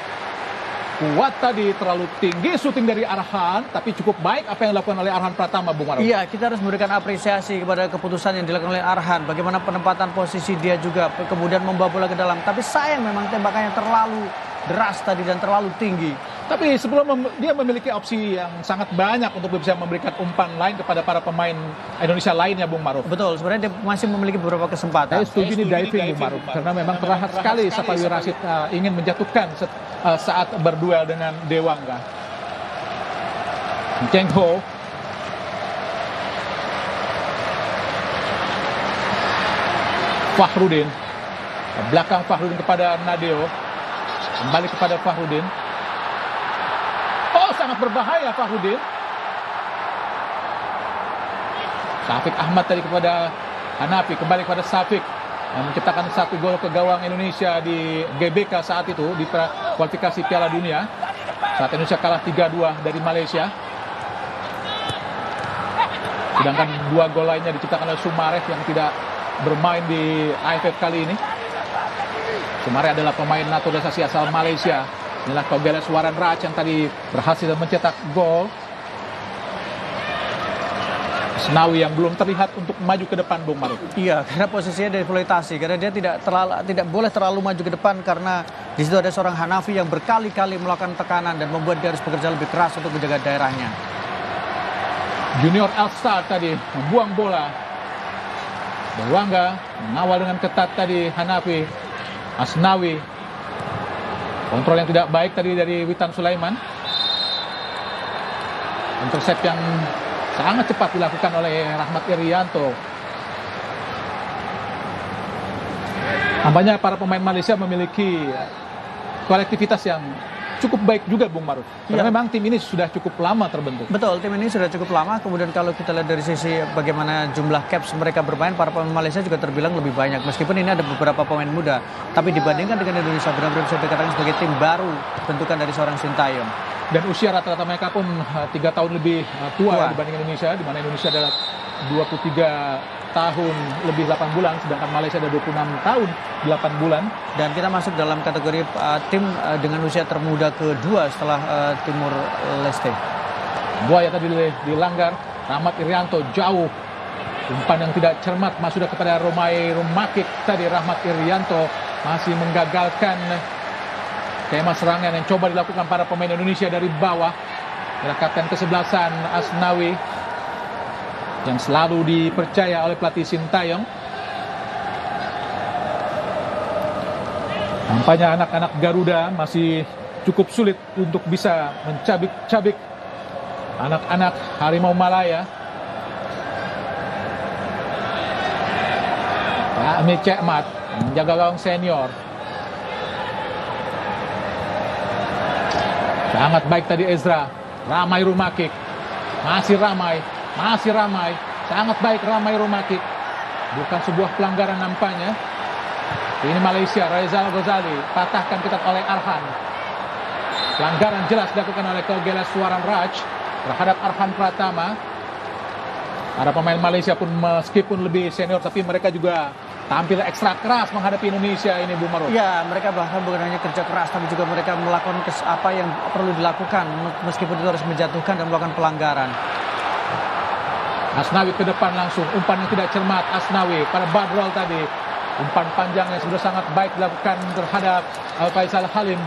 kuat tadi, terlalu tinggi syuting dari Arhan, tapi cukup baik apa yang dilakukan oleh Arhan Pratama, Bung Maruf. Iya, kita harus memberikan apresiasi kepada keputusan yang dilakukan oleh Arhan. Bagaimana penempatan posisi dia juga, kemudian membawa bola ke dalam. Tapi sayang memang tembakannya terlalu deras tadi dan terlalu tinggi. Tapi sebelum dia memiliki opsi yang sangat banyak untuk bisa memberikan umpan lain kepada para pemain Indonesia lainnya, Bung Maruf. Betul, sebenarnya dia masih memiliki beberapa kesempatan. Saya setuju ini diving, Bung Maruf, karena memang terlihat sekali Safawi Rashid ingin menjatuhkan saat berduel dengan Dewangga. Cheng Ho. Fahrudin. Belakang Fahrudin kepada Nadeo. Kembali kepada Fahrudin. Oh, sangat berbahaya Fahrudin. Syafiq Ahmad tadi kepada Hanafi. Kembali kepada Syafiq yang menciptakan 1 gol ke gawang Indonesia di GBK saat itu di kualifikasi Piala Dunia. Saat Indonesia kalah 3-2 dari Malaysia. Sedangkan 2 gol lainnya diciptakan oleh Sumareh yang tidak bermain di AFF kali ini. Sumareh adalah pemain naturalisasi asal Malaysia. Inilah Togeles Waran Raj yang tadi berhasil mencetak gol. Asnawi yang belum terlihat untuk maju ke depan, Bung Maruf. Iya, karena posisinya dieksploitasi, karena dia tidak boleh terlalu maju ke depan karena di situ ada seorang Hanafi yang berkali-kali melakukan tekanan dan membuat dia harus bekerja lebih keras untuk menjaga daerahnya. Junior Elstar tadi membuang bola. Dewangga mengawal dengan ketat tadi Hanafi. Asnawi. Kontrol yang tidak baik tadi dari Witan Sulaiman. Intercept yang sangat cepat dilakukan oleh Rahmat Irianto. Nampaknya para pemain Malaysia memiliki kolektivitas yang cukup baik juga, Bung Maruf. Karena memang tim ini sudah cukup lama terbentuk. Betul, tim ini sudah cukup lama. Kemudian kalau kita lihat dari sisi bagaimana jumlah caps mereka bermain, para pemain Malaysia juga terbilang lebih banyak. Meskipun ini ada beberapa pemain muda, tapi dibandingkan dengan Indonesia benar-benar bisa dikatakan sebagai tim baru bentukan dari seorang Sintayong. Dan usia rata-rata mereka pun 3 tahun lebih tua dibanding Indonesia, di mana Indonesia adalah 23 tahun lebih 8 bulan, sedangkan Malaysia ada 26 tahun 8 bulan. Dan kita masuk dalam kategori tim dengan usia termuda kedua setelah Timur Leste. Buaya tadi dilanggar. Rahmat Irianto jauh Umpan yang tidak cermat sudah kepada Romai Rumakik. Tadi Rahmat Irianto masih menggagalkan tema serangan yang coba dilakukan para pemain Indonesia dari bawah. Adalah kapten kesebelasan Asnawi yang selalu dipercaya oleh pelatih Sintayong. Nampaknya anak-anak Garuda masih cukup sulit untuk bisa mencabik-cabik anak-anak Harimau Malaya. Ami Cekmat menjaga gawang senior. Sangat baik tadi Ezra. Ramai Rumakik. Masih ramai. Sangat baik Ramai Rumakik. Bukan sebuah pelanggaran nampaknya. Ini Malaysia, Raizal Ghazali patahkan ketat oleh Arhan. Pelanggaran jelas dilakukan oleh Kogelas Suaran Raj terhadap Arhan Pratama. Para pemain Malaysia pun meskipun lebih senior tapi mereka juga tampil ekstra keras menghadapi Indonesia ini, Bu Maruf. Ya, mereka bahkan bukan hanya kerja keras tapi juga mereka melakukan apa yang perlu dilakukan meskipun itu harus menjatuhkan dan melakukan pelanggaran. Asnawi ke depan langsung, umpan yang tidak cermat Asnawi pada Badrol tadi. Umpan panjang yang sudah sangat baik dilakukan terhadap Faisal Halim,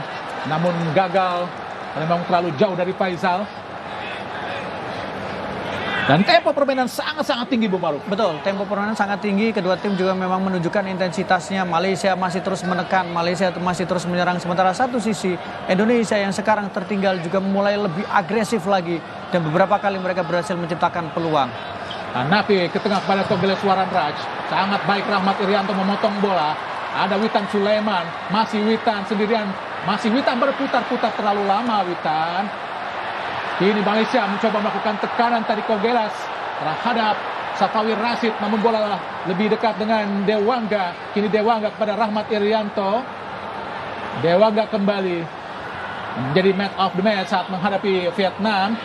namun gagal karena memang terlalu jauh dari Faisal. Dan tempo permainan sangat-sangat tinggi, Bu Maruf. Betul, tempo permainan sangat tinggi. Kedua tim juga memang menunjukkan intensitasnya. Malaysia masih terus menekan, Malaysia masih terus menyerang. Sementara satu sisi, Indonesia yang sekarang tertinggal juga mulai lebih agresif lagi. Dan beberapa kali mereka berhasil menciptakan peluang. Napi ke tengah kepada Kogelas Suaran Raj. Sangat baik Rahmat Irianto memotong bola. Ada Witan Sulaiman, masih Witan sendirian. Masih Witan berputar-putar terlalu lama Witan. Kini Malaysia mencoba melakukan tekanan tadi Kogelas terhadap Safawi Rashid, namun bola lebih dekat dengan Dewangga. Kini Dewangga kepada Rahmat Irianto. Dewangga kembali menjadi match of the match saat menghadapi Vietnam.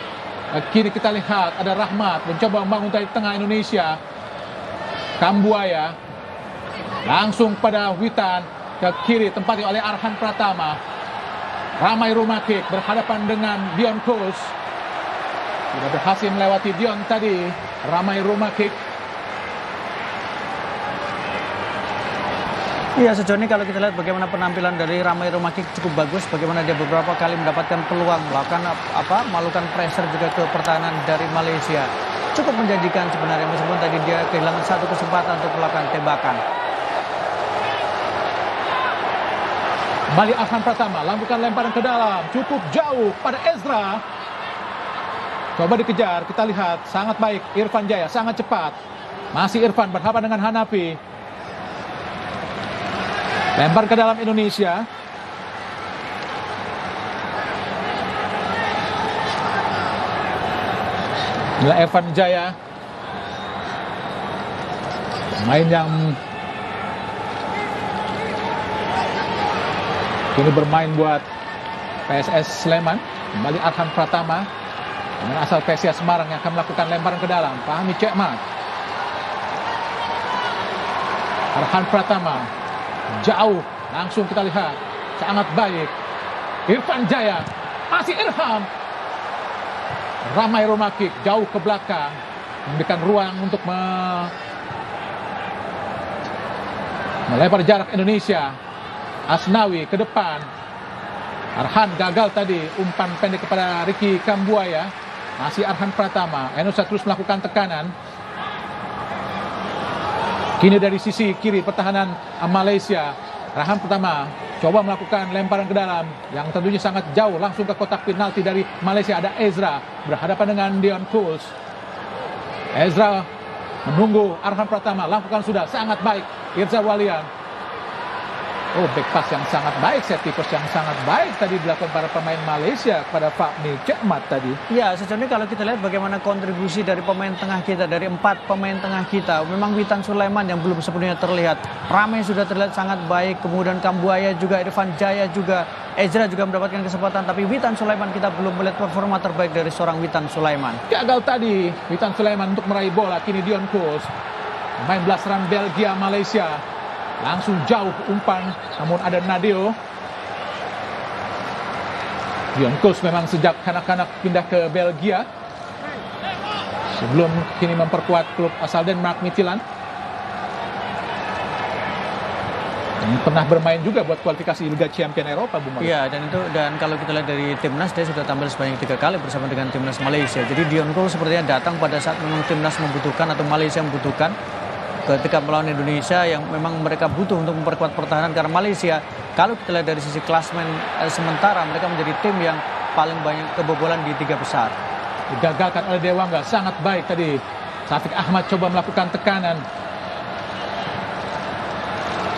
Kini kita lihat ada Rahmat mencoba membangun dari tengah Indonesia. Kambuaya langsung pada Witan ke kiri tempati oleh Arhan Pratama. Ramai Rumakik berhadapan dengan Dion Kos. Sudah berhasil melewati Dion tadi. Ramai Rumakik. Iya, sejauh ini kalau kita lihat bagaimana penampilan dari Ramai Rumakik cukup bagus. Bagaimana dia beberapa kali mendapatkan peluang melakukan pressure juga ke pertahanan dari Malaysia. Cukup menjanjikan sebenarnya meskipun tadi dia kehilangan satu kesempatan untuk melakukan tembakan. Kembali Arhan Pratama lakukan lemparan ke dalam, cukup jauh pada Ezra. Coba dikejar, kita lihat sangat baik Irfan Jaya, sangat cepat. Masih Irfan berhadapan dengan Hanafi. Lempar ke dalam Indonesia. Inilah Irfan Jaya. Main yang kini bermain buat PSS Sleman. Kembali Arhan Pratama dengan asal PSIS Semarang yang akan melakukan lemparan ke dalam. Fahmi Cekmat. Arhan Pratama jauh, langsung kita lihat sangat baik Irfan Jaya, masih Irham. Ramai Rumakik jauh ke belakang, memberikan ruang untuk melempar jarak Indonesia. Asnawi ke depan. Arhan gagal tadi, umpan pendek kepada Ricky Kambuaya. Masih Arhan Pratama. Indonesia terus melakukan tekanan. Kini dari sisi kiri pertahanan Malaysia. Arhan Pratama coba melakukan lemparan ke dalam yang tentunya sangat jauh langsung ke kotak penalti dari Malaysia. Ada Ezra berhadapan dengan Dion Kos. Ezra menunggu Arhan Pratama, lakukan sudah sangat baik Irza Walian. Oh, back pass yang sangat baik, set piece yang sangat baik tadi dilakukan para pemain Malaysia kepada Fahmi Cekmat tadi. Ya, sejauh ini kalau kita lihat bagaimana kontribusi dari pemain tengah kita, dari 4 pemain tengah kita, memang Witan Sulaiman yang belum sepenuhnya terlihat. Ramai sudah terlihat sangat baik, kemudian Kambuaya juga, Irfan Jaya juga, Ezra juga mendapatkan kesempatan, tapi Witan Sulaiman kita belum melihat performa terbaik dari seorang Witan Sulaiman. Gagal tadi Witan Sulaiman untuk meraih bola, kini Dion Kos. Pemain belasan Belgia Malaysia. Langsung jauh umpan, namun ada Nadeo. Dion Kos memang sejak kanak-kanak pindah ke Belgia. Sebelum kini memperkuat klub asal Denmark Midtjylland. Yang pernah bermain juga buat kualifikasi Liga Champion Eropa, Bu Maru. Iya, dan kalau kita lihat dari timnas, dia sudah tampil sebanyak 3 kali bersama dengan timnas Malaysia. Jadi Dion Cole sepertinya datang pada saat memang timnas membutuhkan atau Malaysia membutuhkan ketika melawan Indonesia yang memang mereka butuh untuk memperkuat pertahanan, karena Malaysia kalau kita lihat dari sisi klasmen sementara mereka menjadi tim yang paling banyak kebobolan di 3 besar. Digagalkan oleh Dewangga, sangat baik tadi. Syafiq Ahmad coba melakukan tekanan.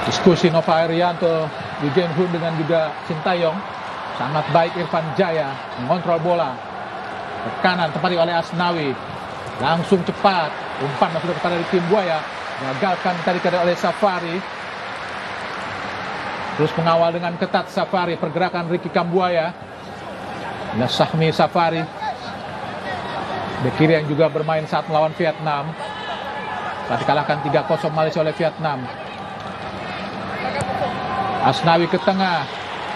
Diskusi Nova Irianto, Lee Hun dengan juga Sintayong. Sangat baik Irfan Jaya mengontrol bola. Tekanan tempati oleh Asnawi. Langsung cepat. Umpan masuk kepada tim Buaya. Gagalkan tadi oleh Safari. Terus mengawal dengan ketat Safari. Pergerakan Ricky Kambuaya. Nah, Sahmi Safari. Bek kiri yang juga bermain saat melawan Vietnam. Saat dikalahkan 3-0 Malaysia oleh Vietnam. Asnawi ke tengah.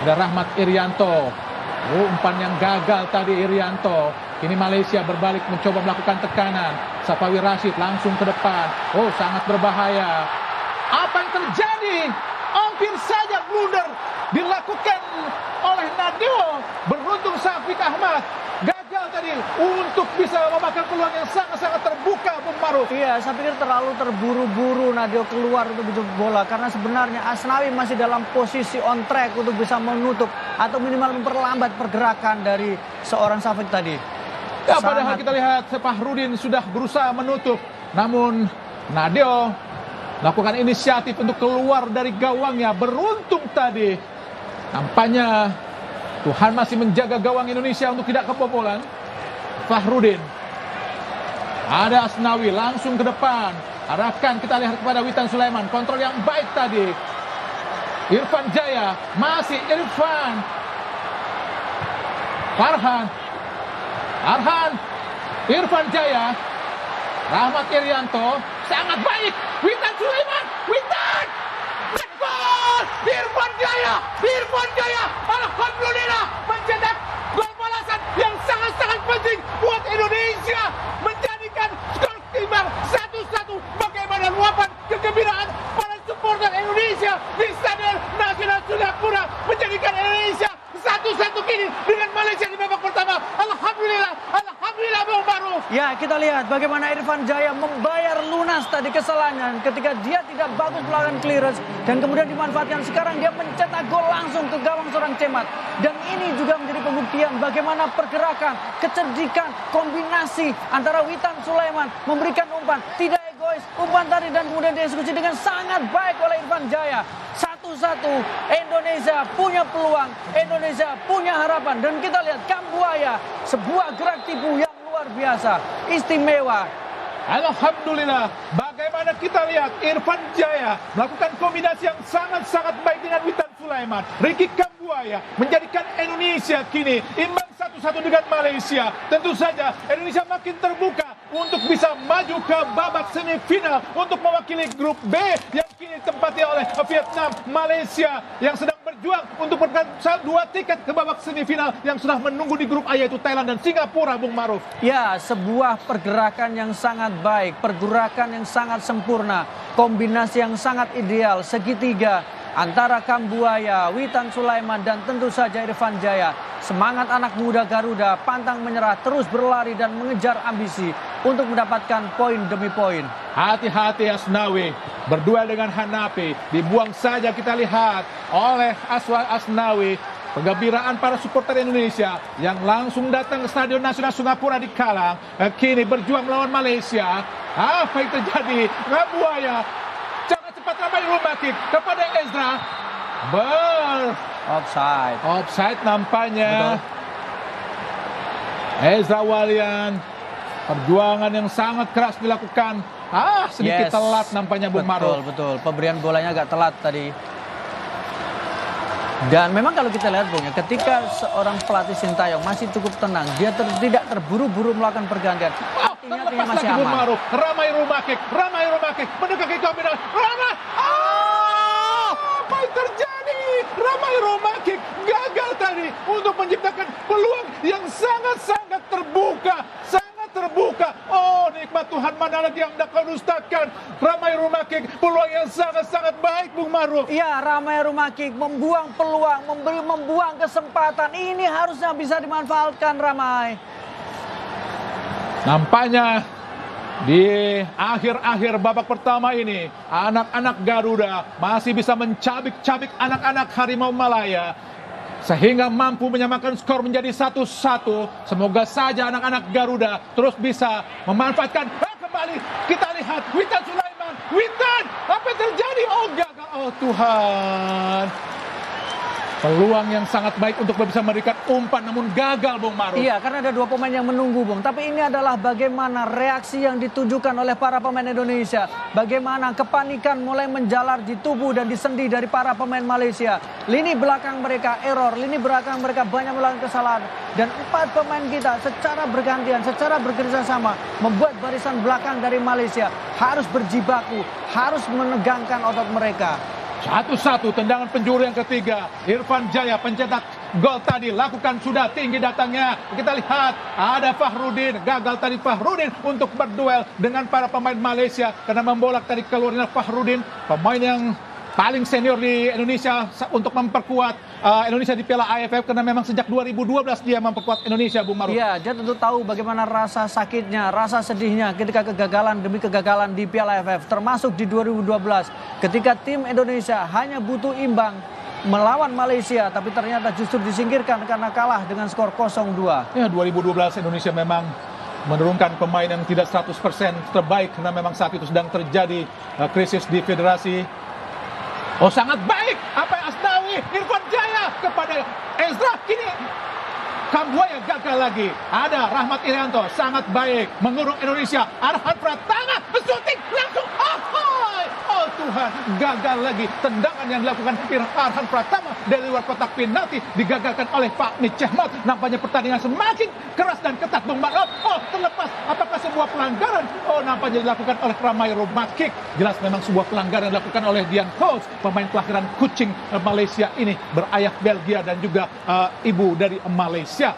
Ada Rahmat Irianto. Umpan yang gagal tadi Irianto. Kini Malaysia berbalik mencoba melakukan tekanan. Safawi Rashid langsung ke depan. Oh, sangat berbahaya. Apa yang terjadi? Hampir saja blunder dilakukan oleh Nadio. Beruntung Syafiq Ahmad gagal tadi untuk bisa memakan peluang yang sangat-sangat terbuka, Bung Maruf. Iya, saya pikir terlalu terburu-buru Nadio keluar untuk menjemput bola, karena sebenarnya Asnawi masih dalam posisi on track untuk bisa menutup atau minimal memperlambat pergerakan dari seorang Syafiq tadi. Ya, padahal kita lihat Fahrudin sudah berusaha menutup, namun Nadio melakukan inisiatif untuk keluar dari gawangnya. Beruntung tadi. Nampaknya Tuhan masih menjaga gawang Indonesia untuk tidak kebobolan. Fahrudin. Ada Asnawi langsung ke depan. Arahkan, kita lihat kepada Witan Sulaiman. Kontrol yang baik tadi. Irfan Jaya. Masih Irfan. Farhan. Irfan Jaya. Rahmat Irianto. Sangat baik. Witan Sulaiman. Witan. Gol! Irfan Jaya. Alhamdulillah mencetak gol balasan yang sangat-sangat penting buat Indonesia. Menjadikan skor imbang 1-1. Bagaimana luapan kegembiraan para supporter Indonesia di Stadion Nasional Singapura. Menjadikan Indonesia 1-1 kini dengan Malaysia di babak pertama. Alhamdulillah Bung Baru. Ya, kita lihat bagaimana Irfan Jaya membayar lunas tadi kesalahannya ketika dia tidak bagus melakukan clearance dan kemudian dimanfaatkan. Sekarang dia mencetak gol langsung ke gawang seorang Cemat. Dan ini juga menjadi pembuktian bagaimana pergerakan, kecerdikan, kombinasi antara Witan Sulaiman memberikan umpan tidak egois, umpan tadi dan kemudian dieksekusi dengan sangat baik oleh Irfan Jaya. 1-1, Indonesia punya peluang, Indonesia punya harapan. Dan kita lihat Kambuaya, sebuah gerak tipu yang luar biasa, istimewa. Alhamdulillah, bagaimana kita lihat Irfan Jaya melakukan kombinasi yang sangat-sangat baik dengan Witan Sulaiman. Ricky Kambuaya menjadikan Indonesia kini imbang 1-1 dengan Malaysia. Tentu saja Indonesia makin terbuka untuk bisa maju ke babak semifinal untuk mewakili grup B yang kini ditempati oleh Vietnam. Malaysia yang sedang berjuang untuk mendapatkan 2 tiket ke babak semifinal yang sudah menunggu di grup A, yaitu Thailand dan Singapura, Bung Maruf. Ya, sebuah pergerakan yang sangat baik, pergerakan yang sangat sempurna, kombinasi yang sangat ideal, segitiga antara Kambuaya, Witan Sulaiman, dan tentu saja Irfan Jaya. Semangat anak muda Garuda, pantang menyerah, terus berlari dan mengejar ambisi untuk mendapatkan poin demi poin. Hati-hati Asnawi, berduel dengan Hanapi, dibuang saja kita lihat oleh Asnawi. Penggembiraan para supporter Indonesia yang langsung datang ke Stadion Nasional Singapura di Kalang, kini berjuang melawan Malaysia. Apa yang terjadi? Kambuaya sangat cepat ramai rumah kick kepada Ezra. Offside nampaknya. Betul. Ezra Walian, perjuangan yang sangat keras dilakukan. Sedikit telat nampaknya Bung Maruf. Betul. Pemberian bolanya agak telat tadi. Dan memang kalau kita lihat Bung, ketika seorang pelatih Sintayong masih cukup tenang, dia tidak terburu-buru melakukan pergantian. Artinya masih aman. Ramai rumah kick, mendekati kombinasi. Apa yang terjadi? Ramai rumah kick gagal tadi untuk menciptakan peluang yang sangat-sangat terbuka. Oh, ini Tuhan, mana lagi yang hendak kau dustakan. Ramai Rumakik, peluang yang sangat-sangat baik, Bung Maruf. Ya, Ramai Rumakik membuang peluang, membuang kesempatan. Ini harusnya bisa dimanfaatkan Ramai. Nampaknya di akhir-akhir babak pertama ini, anak-anak Garuda masih bisa mencabik-cabik anak-anak Harimau Malaya, sehingga mampu menyamakan skor menjadi 1-1. Semoga saja anak-anak Garuda terus bisa memanfaatkan. Kembali kita lihat Witan Sulaiman. Witan, apa yang terjadi? Oh, gagal. Oh Tuhan. Peluang yang sangat baik untuk bisa memberikan umpan, namun gagal, Bung Maruf. Iya, karena ada dua pemain yang menunggu, Bung. Tapi ini adalah bagaimana reaksi yang ditujukan oleh para pemain Indonesia. Bagaimana kepanikan mulai menjalar di tubuh dan di sendi dari para pemain Malaysia. Lini belakang mereka error, lini belakang mereka banyak melakukan kesalahan. Dan 4 pemain kita secara bergantian, secara bekerjasama membuat barisan belakang dari Malaysia harus berjibaku, harus menegangkan otot mereka. 1-1, tendangan penjuru yang ketiga. Irfan Jaya pencetak gol tadi, lakukan sudah tinggi datangnya. Kita lihat ada Fahrudin, gagal tadi Fahrudin untuk berduel dengan para pemain Malaysia karena membolak tadi keluarnya Fahrudin, pemain yang paling senior di Indonesia untuk memperkuat Indonesia di Piala AFF, karena memang sejak 2012 dia memperkuat Indonesia, Bung Maruf. Iya, dia tentu tahu bagaimana rasa sakitnya, rasa sedihnya ketika kegagalan demi kegagalan di Piala AFF, termasuk di 2012 ketika tim Indonesia hanya butuh imbang melawan Malaysia, tapi ternyata justru disingkirkan karena kalah dengan skor 0-2. Ya, 2012 Indonesia memang menurunkan pemain yang tidak 100% terbaik karena memang saat itu sedang terjadi krisis di federasi. Oh, sangat baik apa yang Asnawi, Irfan Jaya kepada Ezra. Kini Kambuaya gagal lagi. Ada Rahmat Irianto, sangat baik mengurung Indonesia. Arhan Pratama shooting langsung. Oh Tuhan, gagal lagi. Tendangan yang dilakukan Arhan Pratama dari luar kotak penalti digagalkan oleh Pak Mitchehmat. Nampaknya pertandingan semakin keras dan ketat, Bung Maruf. Oh, terlepas apakah sebuah pelanggaran? Oh, nampaknya dilakukan oleh Ramai Rumakik. Jelas memang sebuah pelanggaran dilakukan oleh Dian Coach, pemain kelahiran Kuching Malaysia ini, berayah Belgia dan juga ibu dari Malaysia.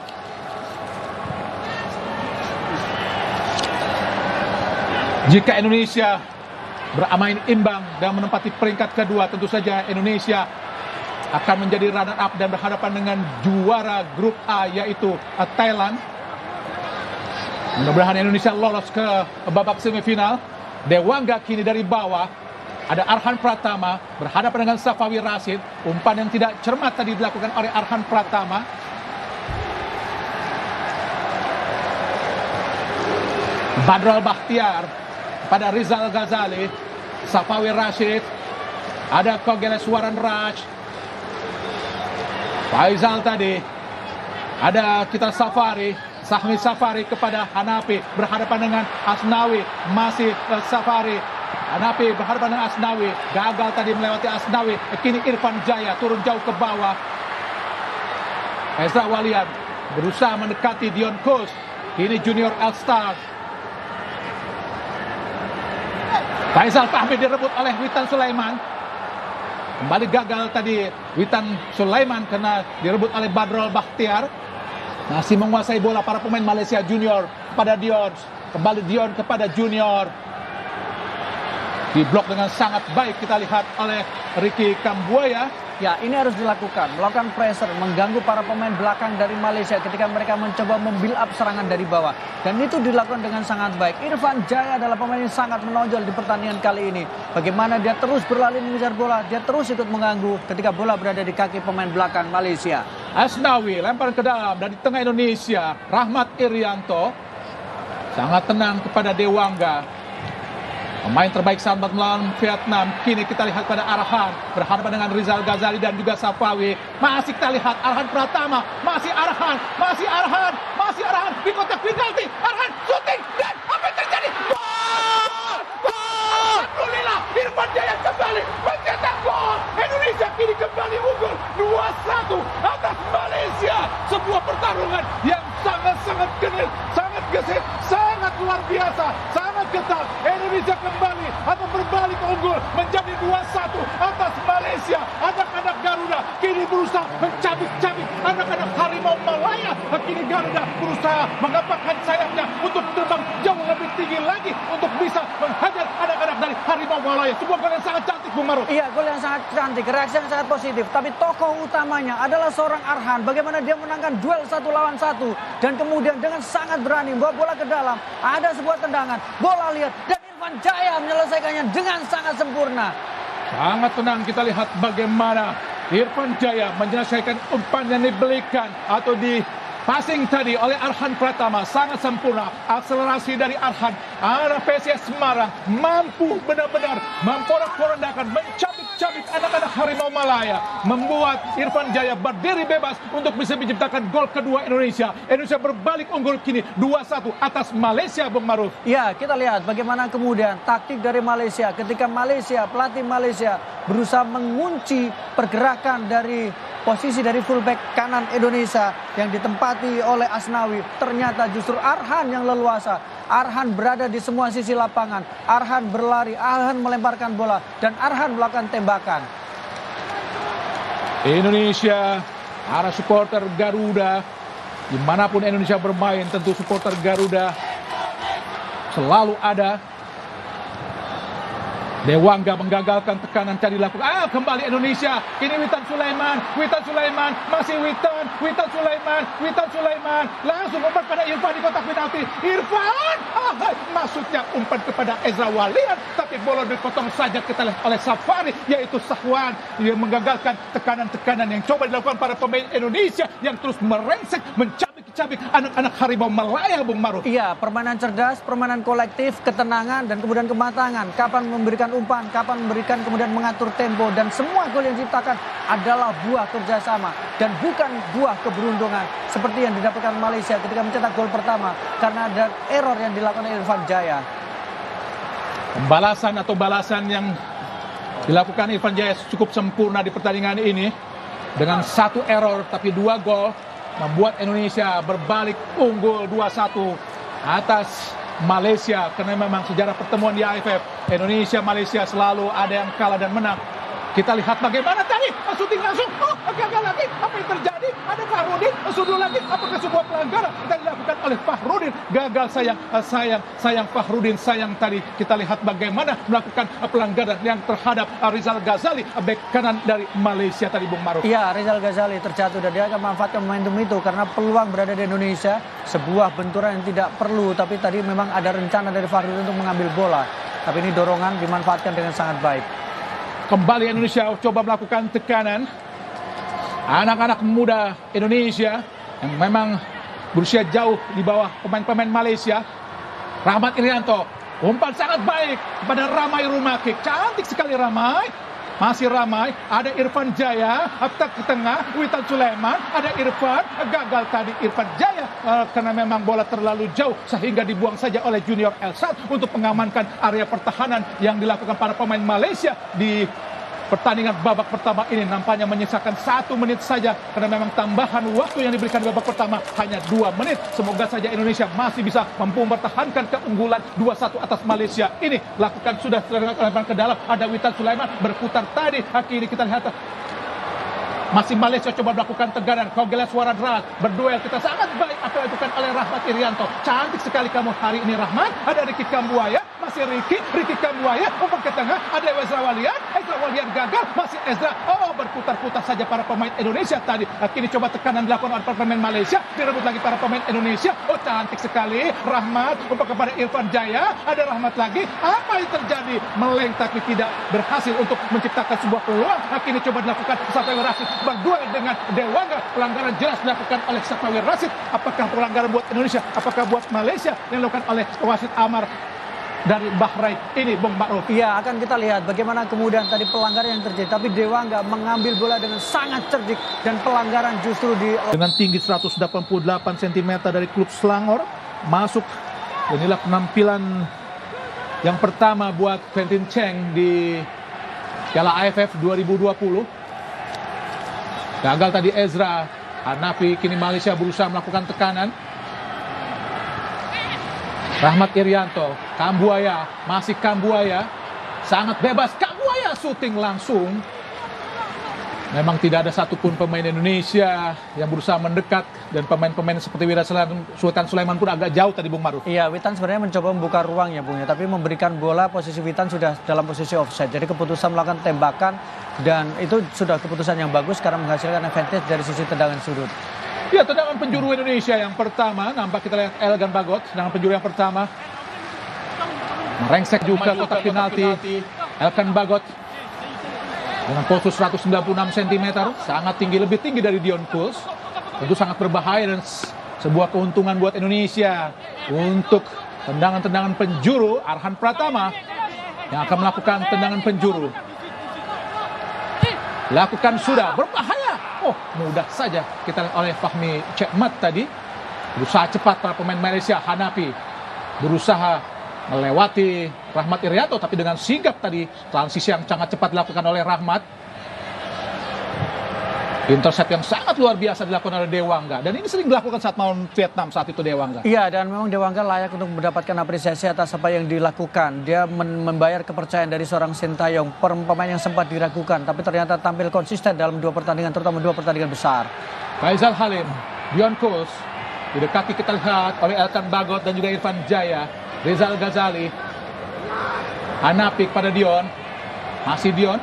Jika Indonesia bermain imbang dan menempati peringkat kedua, tentu saja Indonesia akan menjadi runner up dan berhadapan dengan juara grup A, yaitu Thailand. Mudah-mudahan Indonesia lolos ke babak semifinal. Dewangga kini dari bawah. Ada Arhan Pratama berhadapan dengan Safawi Rashid. Umpan yang tidak cermat tadi dilakukan oleh Arhan Pratama. Badrul Bakhtiar pada Rizal Ghazali. Safawi Rashid. Ada Kogeleswaran Raj. Faizal tadi. Ada kita Safari. Sahmi Safari kepada Hanafi. Berhadapan dengan Asnawi. Masih Safari. Hanafi berhadapan dengan Asnawi. Gagal tadi melewati Asnawi. Kini Irfan Jaya turun jauh ke bawah. Ezra Walian berusaha mendekati Dion Kus. Kini Junior All-Star. Faisal Fahmi direbut oleh Witan Sulaiman. Kembali gagal tadi Witan Sulaiman karena direbut oleh Badrul Bakhtiar. Masih menguasai bola para pemain Malaysia Junior pada Dion. Kembali Dion kepada Junior. Diblok dengan sangat baik kita lihat oleh Ricky Kambuaya. Ya, ini harus dilakukan, melakukan pressure, mengganggu para pemain belakang dari Malaysia ketika mereka mencoba membuild up serangan dari bawah. Dan itu dilakukan dengan sangat baik. Irfan Jaya adalah pemain yang sangat menonjol di pertandingan kali ini. Bagaimana dia terus berlari mengejar bola, dia terus ikut mengganggu ketika bola berada di kaki pemain belakang Malaysia. Asnawi lempar ke dalam dari tengah Indonesia. Rahmat Irianto sangat tenang kepada Dewangga. Pemain terbaik sahabat melawan Vietnam. Kini kita lihat pada Arhan berhadapan dengan Rizal Ghazali dan juga Safawi. Masih kita lihat Arhan Pratama. Masih Arhan di kotak penalti. Arhan shooting dan apa yang terjadi? Gol! Alhamdulillah, Irfan Jaya kembali mencetak gol. Indonesia kini kembali unggul 2-1 atas Malaysia. Sebuah pertarungan yang sangat-sangat genit, sangat gesit, sangat luar biasa, sangat ketat. Indonesia kembali atau berbalik unggul menjadi 2-1 atas Malaysia. Anak-anak Garuda kini berusaha mencabik-cabik anak-anak Harimau Malaya. Kini Garuda berusaha mengepakkan sayapnya untuk terbang jauh lebih tinggi lagi untuk bisa menghajar anak-anak dari Harimau Malaya. Sebuah gol yang sangat cantik, Bung Maru. Iya, gol yang sangat cantik, reaksi yang sangat positif. Tapi tokoh utamanya adalah seorang Arhan. Bagaimana dia menangkan duel 1 lawan 1. Dan kemudian dengan sangat berani membawa bola ke dalam. Ada sebuah tendangan, bola lihat. Dan Irfan Jaya menyelesaikannya dengan sangat sempurna. Sangat tenang, kita lihat bagaimana Irfan Jaya menyelesaikan umpan yang diberikan atau di passing tadi oleh Arhan Pratama. Sangat sempurna. Akselerasi dari Arhan. Arah PSIS Semarang mampu benar-benar memporak-porandakan, mencabik-cabik anak-anak Harimau Malaya. Membuat Irfan Jaya berdiri bebas untuk bisa menciptakan gol kedua Indonesia. Indonesia berbalik unggul kini 2-1 atas Malaysia, Bung Maruf. Ya, kita lihat bagaimana kemudian taktik dari Malaysia ketika pelatih Malaysia berusaha mengunci pergerakan dari posisi dari fullback kanan Indonesia yang ditempati oleh Asnawi. Ternyata justru Arhan yang leluasa. Arhan berada di semua sisi lapangan. Arhan berlari, Arhan melemparkan bola, dan Arhan melakukan tembakan. Indonesia, para supporter Garuda, dimanapun Indonesia bermain, tentu supporter Garuda selalu ada. Dewangga menggagalkan tekanan tadi dilakukan. Kembali Indonesia. Ini Witan Sulaiman. Masih Witan Sulaiman. Langsung umpan pada Irfan di kotak penalti. Irfan! Maksudnya umpan kepada Ezra Walian. Tapi bola dipotong saja kita lihat oleh Safari. Yaitu Sahwan. Dia menggagalkan tekanan-tekanan yang coba dilakukan para pemain Indonesia. Yang terus merengsek, mencabik anak-anak Harimau Malaya, Bung Maruf. Iya, permainan cerdas, permainan kolektif, ketenangan, dan kemudian kematangan. Kapan memberikan umpan, kapan memberikan kemudian mengatur tempo, dan semua gol yang diciptakan adalah buah kerjasama dan bukan buah keberuntungan seperti yang didapatkan Malaysia ketika mencetak gol pertama karena ada error yang dilakukan oleh Irfan Jaya. Balasan yang dilakukan Irfan Jaya cukup sempurna di pertandingan ini dengan 1 error tapi 2 gol membuat Indonesia berbalik unggul 2-1 atas Malaysia. Karena memang sejarah pertemuan di AFF Indonesia-Malaysia selalu ada yang kalah dan menang. Kita lihat bagaimana tadi syuting langsung. Gagal lagi. Apa yang terjadi? Ada Fahrudin sudul lagi. Apakah sebuah pelanggaran yang dilakukan oleh Fahrudin? Gagal, sayang Fahrudin, sayang tadi. Kita lihat bagaimana melakukan pelanggaran yang terhadap Rizal Ghazali, bek kanan dari Malaysia tadi, Bung Maruf. Iya, Rizal Ghazali terjatuh dan dia akan memanfaatkan momentum itu karena peluang berada di Indonesia. Sebuah benturan yang tidak perlu, tapi tadi memang ada rencana dari Fahrudin untuk mengambil bola. Tapi ini dorongan dimanfaatkan dengan sangat baik. Kembali Indonesia coba melakukan tekanan. Anak-anak muda Indonesia yang memang berusia jauh di bawah pemain-pemain Malaysia. Rahmat Irianto, umpan sangat baik kepada Ramai Rumakik. Cantik sekali Ramai. Masih Ramai, ada Irfan Jaya, ke tengah, Witan Sulaiman, ada Irfan, gagal tadi Irfan Jaya karena memang bola terlalu jauh sehingga dibuang saja oleh Junior Elsat untuk mengamankan area pertahanan yang dilakukan para pemain Malaysia di pertandingan babak pertama ini. Nampaknya menyisakan 1 menit saja karena memang tambahan waktu yang diberikan di babak pertama hanya 2 menit. Semoga saja Indonesia masih bisa mampu mempertahankan keunggulan 2-1 atas Malaysia ini. Lakukan sudah lebar ke dalam, ada Witan Sulaiman berputar tadi. Akhirnya kita lihat masih Malaysia coba melakukan tegaran. Kogeles Waradras berduel, kita sangat baik apa yang dilakukan oleh Rahmat Irianto. Cantik sekali kamu hari ini Rahmat. Ada Ricky Kambuaya, masih Ricky Kambuaya, umpan ke tengah, ada Ezra Walian gagal, masih Ezra. Berputar-putar saja para pemain Indonesia tadi. Kini coba tekanan dilakukan oleh para pemain Malaysia, direbut lagi para pemain Indonesia. Cantik sekali Rahmat, umpan kepada Irfan Jaya, ada Rahmat lagi. Apa yang terjadi? Meleng tapi tidak berhasil untuk menciptakan sebuah peluang. Kini coba dilakukan Safawi Rashid berduel dengan Dewangga. Pelanggaran jelas dilakukan oleh Safawi Rashid. Apakah pelanggaran buat Indonesia? Apakah buat Malaysia yang dilakukan oleh wasit Amar dari Bahrain ini, Bung Ma'ruf? Iya, akan kita lihat bagaimana kemudian tadi pelanggaran yang terjadi. Tapi Dewangga mengambil bola dengan sangat cerdik dan pelanggaran justru dengan tinggi 188 cm dari klub Selangor masuk. Inilah penampilan yang pertama buat Quentin Cheng di Piala AFF 2020. Gagal tadi Ezra. Hanafi, kini Malaysia berusaha melakukan tekanan. Rahmat Irianto, Kambuaya, masih Kambuaya. Sangat bebas, Kambuaya syuting langsung. Memang tidak ada satupun pemain Indonesia yang berusaha mendekat, dan pemain-pemain seperti Sultan Sulaiman pun agak jauh tadi Bung Maruf. Iya, Witan sebenarnya mencoba membuka ruang ya Bung ya, tapi memberikan bola posisi Witan sudah dalam posisi offside. Jadi keputusan melakukan tembakan dan itu sudah keputusan yang bagus karena menghasilkan advantage dari sisi tendangan sudut. Ya, tendangan penjuru Indonesia yang pertama, nampak kita lihat Elgan Bagot, tendangan penjuru yang pertama. Merengsek juga kotak penalti. Elgan Bagot dengan postur 196 cm, sangat tinggi, lebih tinggi dari Dion Kuls. Tentu sangat berbahaya dan sebuah keuntungan buat Indonesia. Untuk tendangan-tendangan penjuru, Arhan Pratama yang akan melakukan tendangan penjuru. Lakukan sudah, berbahaya. Oh, mudah saja kita lihat oleh Fahmi Cekmat tadi. Berusaha cepat para pemain Malaysia. Hanapi berusaha melewati Rahmat Irianto, tapi dengan sigap tadi transisi yang sangat cepat dilakukan oleh Rahmat. Intercept yang sangat luar biasa dilakukan oleh Dewangga, dan ini sering dilakukan saat melawan Vietnam saat itu Dewangga. Iya, dan memang Dewangga layak untuk mendapatkan apresiasi atas apa yang dilakukan. Dia membayar kepercayaan dari seorang Sintayong, pemain yang sempat diragukan tapi ternyata tampil konsisten dalam 2 pertandingan, terutama 2 pertandingan besar. Faisal Halim, Dion Kuls didekati kita lihat oleh Elkan Bagot dan juga Irfan Jaya. Rizal Ghazali, Hanapi pada Dion, masih Dion.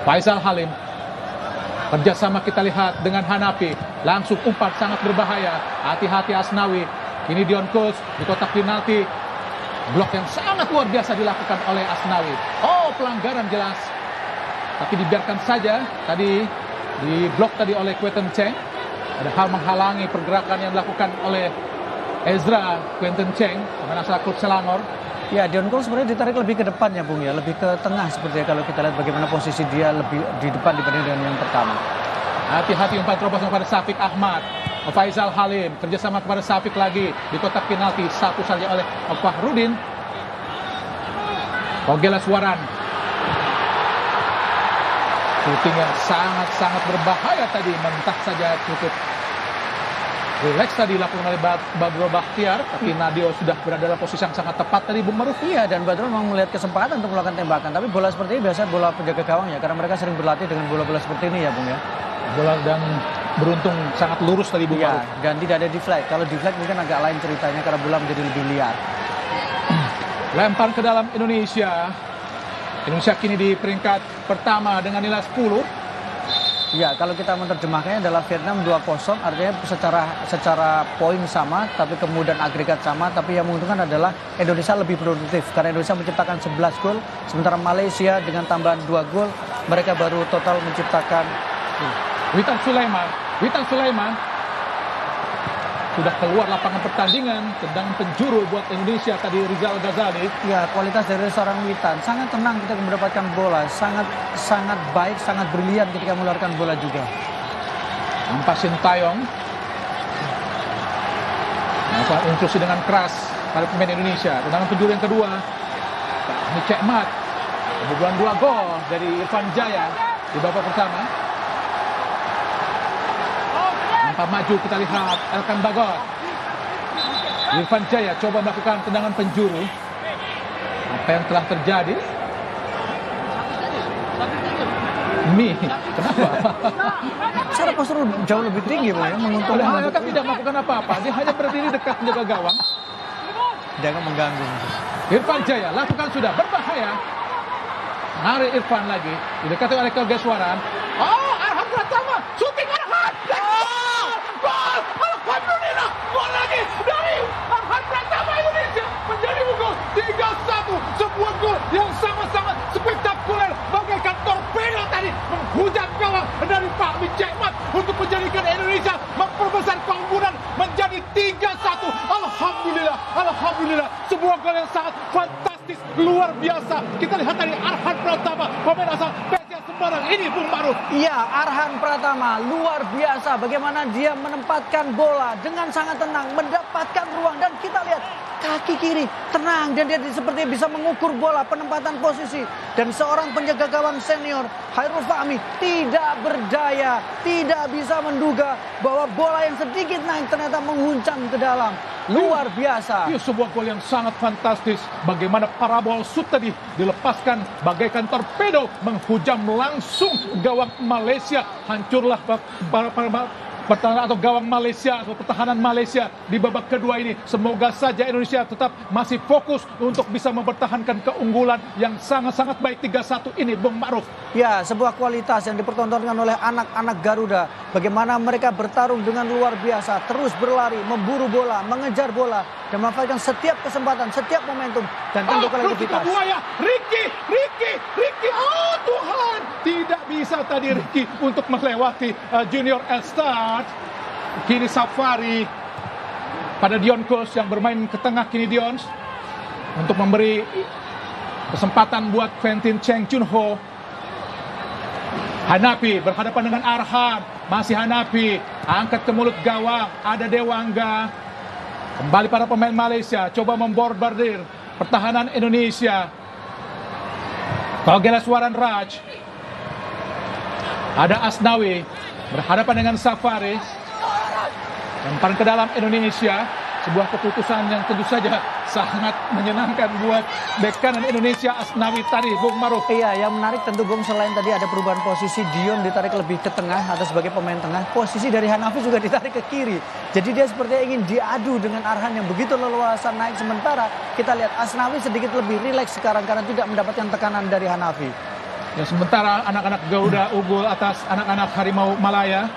Faisal Halim, kerjasama kita lihat dengan Hanapi, langsung umpan sangat berbahaya. Hati-hati Asnawi. Ini Dion Kuls di kotak penalti. Blok yang sangat luar biasa dilakukan oleh Asnawi. Oh, pelanggaran jelas, tapi dibiarkan saja. Tadi di blok tadi oleh Quinten Cheng. Ada hal menghalangi pergerakan yang dilakukan oleh Ezra Quinten Cheng, pemain asal klub Selangor. Ya, Dion Kuls sebenarnya ditarik lebih ke depan ya Bung ya, lebih ke tengah sepertinya kalau kita lihat bagaimana posisi dia lebih di depan dibanding dengan yang pertama. Hati-hati umpan terobos kepada Syafiq Ahmad. Faisal Halim kerjasama kepada Syafiq lagi di kotak penalti, satu saja oleh Fahrudin. Ogela Suaran. Shooting yang sangat-sangat berbahaya tadi, mentah saja cukup relax tadi dilakukan oleh Badrul Bakhtiar, tapi Nadio sudah berada dalam posisi yang sangat tepat tadi Bung Maruf. Iya, dan Badrul memang melihat kesempatan untuk melakukan tembakan, tapi bola seperti ini biasa bola penjaga gawang ya, karena mereka sering berlatih dengan bola-bola seperti ini ya Bung ya. Bola dan beruntung sangat lurus tadi Bung Maruf. Dan tidak ada deflect. Kalau deflect mungkin agak lain ceritanya karena bola menjadi lebih liar. Lempar ke dalam Indonesia. Indonesia kini di peringkat pertama dengan nilai 10. Ya, kalau kita menerjemahkannya adalah Vietnam 2-0, artinya secara poin sama, tapi kemudian agregat sama, tapi yang menguntungkan adalah Indonesia lebih produktif karena Indonesia menciptakan 11 gol, sementara Malaysia dengan tambahan 2 gol, mereka baru total menciptakan Witan Sulaiman sudah keluar lapangan pertandingan, tendangan penjuru buat Indonesia tadi Rizal Ghazali. Ya, kualitas dari seorang Witan sangat tenang ketika mendapatkan bola, sangat baik, sangat brilian ketika mengeluarkan bola juga. Nampak Sintayong melakukan intrusi dengan keras pada pemain Indonesia. Tendangan penjuru yang kedua, ini Cekmat, kebobolan 2 gol dari Irfan Jaya di babak pertama. Tanpa maju kita lihat Elkan Bagot. Irfan Jaya coba melakukan tendangan penjuru. Apa yang telah terjadi? Kenapa? Secara postur jauh lebih tinggi ya, menguntungkan. Elkan tidak melakukan apa-apa. Dia hanya berdiri dekat menjaga gawang. Dia akan mengganggu. Irfan Jaya lakukan sudah, berbahaya. Menarik Irfan lagi. Didekati oleh Kegeswaran. Oh, Arhan Pratama. Shooting Arhan. Gol! Alhamdulillah, gol lagi dari Arhan Pratama. Indonesia menjadi unggul 3-1. Sebuah gol yang sangat-sangat spektakuler, bagaikan torpedo tadi menghujat gawang dari Pak Cekmat untuk menjadikan Indonesia memperbesar keunggulan menjadi 3-1. Alhamdulillah, sebuah gol yang sangat fantastis, luar biasa. Kita lihat tadi Arhan Pratama, pemain asal PSIS Semarang ini Bung Maruf. Iya, Arhan Pratama luar biasa bagaimana dia menempatkan bola dengan sangat tenang, mendapatkan ruang, dan kita lihat kaki kiri tenang, dan dia seperti bisa mengukur bola, penempatan posisi, dan seorang penjaga gawang senior Hairul Fahmi tidak berdaya, tidak bisa menduga bahwa bola yang sedikit naik ternyata menguncang ke dalam. luar biasa. Iya, sebuah gol yang sangat fantastis. Bagaimana parabol shoot tadi dilepaskan bagaikan torpedo menghujam langsung gawang Malaysia. Hancurlah pertahanan atau gawang Malaysia atau pertahanan Malaysia di babak kedua ini. Semoga saja Indonesia tetap masih fokus untuk bisa mempertahankan keunggulan yang sangat-sangat baik 3-1 ini, Bung Ma'ruf. Ya, sebuah kualitas yang dipertontonkan oleh anak-anak Garuda. Bagaimana mereka bertarung dengan luar biasa, terus berlari, memburu bola, mengejar bola, dan memanfaatkan setiap kesempatan, setiap momentum, dan tentu kolektivitas. Ricky, oh Tuhan, tidak bisa tadi Ricky untuk melewati Junior Elstat. Kini Safari pada Dion Kos yang bermain ke tengah, kini Dion untuk memberi kesempatan buat Quentin Cheng Chun Ho. Hanapi berhadapan dengan Arhan, masih Hanapi, angkat ke mulut gawang, ada Dewangga. Kembali para pemain Malaysia, coba memborbardir pertahanan Indonesia. Togelaswaran Raj, ada Asnawi berhadapan dengan Safari. Lemparan ke dalam Indonesia, sebuah keputusan yang tentu saja sangat menyenangkan buat bek kanan Indonesia, Asnawi tadi, Bung Ma'ruf. Iya, yang menarik tentu Bung, selain tadi ada perubahan posisi, Dion ditarik lebih ke tengah atau sebagai pemain tengah, posisi dari Hanafi juga ditarik ke kiri. Jadi dia sepertinya ingin diadu dengan Arhan yang begitu leluasa naik, sementara kita lihat Asnawi sedikit lebih rileks sekarang karena tidak mendapatkan tekanan dari Hanafi. Ya, sementara anak-anak Garuda unggul atas anak-anak Harimau Malaya.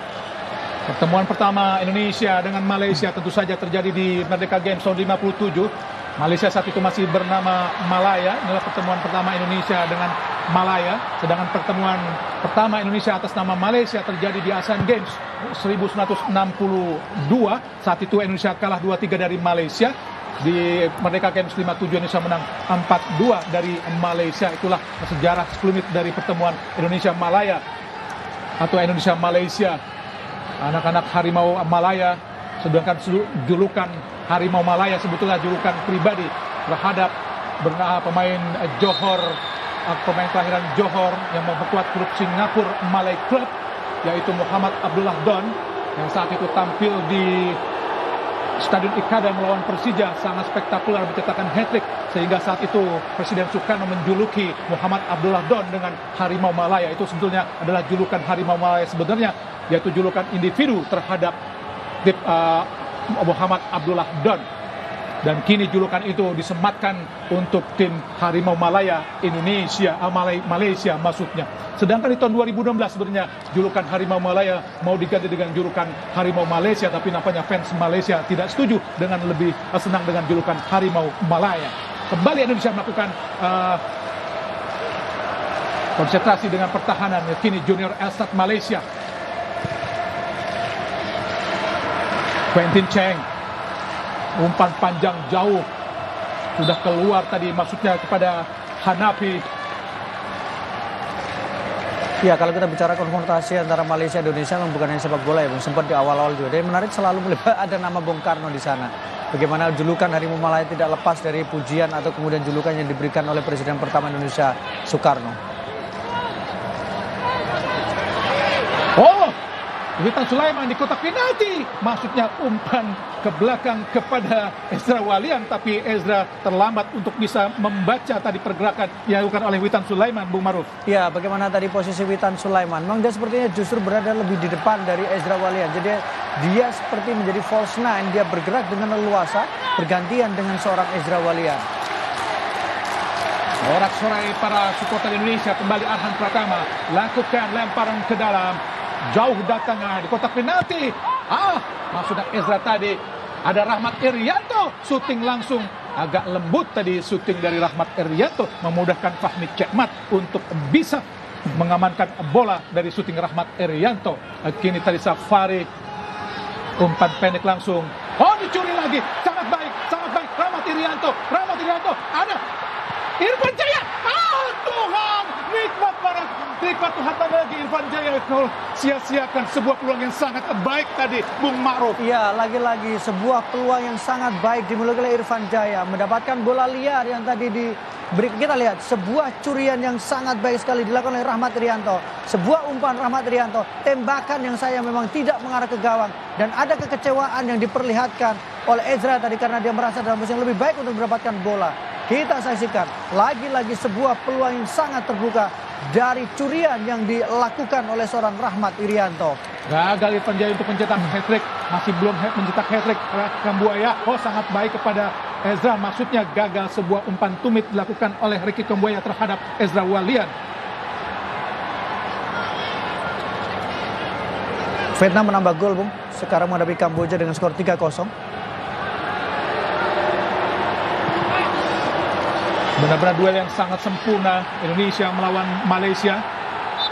Pertemuan pertama Indonesia dengan Malaysia tentu saja terjadi di Merdeka Games tahun 57. Malaysia saat itu masih bernama Malaya. Inilah pertemuan pertama Indonesia dengan Malaya. Sedangkan pertemuan pertama Indonesia atas nama Malaysia terjadi di Asian Games 1962. Saat itu Indonesia kalah 2-3 dari Malaysia. Di Merdeka Games 57 Indonesia menang 4-2 dari Malaysia. Itulah sejarah sekelumit dari pertemuan Indonesia Malaya atau Indonesia Malaysia. Anak-anak Harimau Malaya, sedangkan julukan Harimau Malaya sebetulnya julukan pribadi terhadap pemain Johor, pemain kelahiran Johor yang memperkuat klub Singapura Malay Club, yaitu Muhammad Abdullah Don, yang saat itu tampil di Stadion Ikada melawan Persija, sangat spektakuler, mencetakkan hat-trick, sehingga saat itu Presiden Soekarno menjuluki Muhammad Abdullah Don dengan Harimau Malaya. Itu sebetulnya adalah julukan Harimau Malaya sebenarnya, yaitu julukan individu terhadap Muhammad Abdullah Don. Dan kini julukan itu disematkan untuk tim Harimau Malaya Indonesia, Malaysia maksudnya. Sedangkan di tahun 2016 sebenarnya julukan Harimau Malaya mau diganti dengan julukan Harimau Malaysia, tapi nampaknya fans Malaysia tidak setuju dengan lebih senang dengan julukan Harimau Malaya. Kembali Indonesia melakukan konsentrasi dengan pertahanan. Kini Junior Elstat Malaysia. Quentin Cheng, umpan panjang jauh, sudah keluar tadi, maksudnya kepada Hanafi. Ya, kalau kita bicara konfrontasi antara Malaysia dan Indonesia memang bukan hanya sepak bola ya, Bung. Sempat di awal-awal juga. Dan menarik selalu melihat ada nama Bung Karno di sana. Bagaimana julukan Harimau Malaya tidak lepas dari pujian atau kemudian julukan yang diberikan oleh Presiden pertama Indonesia, Soekarno. Oh, Witan Sulaiman di kotak penalti, maksudnya umpan ke belakang kepada Ezra Walian, tapi Ezra terlambat untuk bisa membaca tadi pergerakan yang dilakukan oleh Witan Sulaiman, Bung Ma'ruf. Ya, bagaimana tadi posisi Witan Sulaiman? Memang dia sepertinya justru berada lebih di depan dari Ezra Walian. Jadi dia seperti menjadi false nine, dia bergerak dengan leluasa, bergantian dengan seorang Ezra Walian. Sorak-sorai para supporter Indonesia, kembali Arhan Pratama lakukan lemparan ke dalam. Jauh datangnya di kotak penalti. Maksudnya Ezra tadi. Ada Rahmat Irianto, syuting langsung. Agak lembut tadi syuting dari Rahmat Irianto, memudahkan Fahmi Cekmat untuk bisa mengamankan bola dari syuting Rahmat Irianto. Kini tadi Safari, umpan pendek langsung. Oh, dicuri lagi. Sangat baik, sangat baik. Rahmat Irianto, ada Irfan Jaya. Tuhan, nikmat Tuhan lagi Irfan Jaya. Sia-siakan sebuah peluang yang sangat baik tadi, Bung Ma'ruf. Iya, lagi-lagi sebuah peluang yang sangat baik dimiliki oleh Irfan Jaya, mendapatkan bola liar yang tadi diberi. Kita lihat sebuah curian yang sangat baik sekali dilakukan oleh Rahmat Irianto. Sebuah umpan Rahmat Irianto, tembakan yang saya memang tidak mengarah ke gawang, dan ada kekecewaan yang diperlihatkan oleh Ezra tadi karena dia merasa dalam posisi yang lebih baik untuk mendapatkan bola. Kita saksikan lagi-lagi sebuah peluang yang sangat terbuka dari curian yang dilakukan oleh seorang Rahmat Irianto. Gagal Irfan Jaya untuk mencetak hat-trick, masih belum mencetak hat-trick. Kambuaya, sangat baik kepada Ezra, maksudnya gagal sebuah umpan tumit dilakukan oleh Ricky Kambuaya terhadap Ezra Walian. Vietnam menambah gol, Bung. Sekarang menghadapi Kamboja dengan skor 3-0. Benar-benar duel yang sangat sempurna Indonesia melawan Malaysia.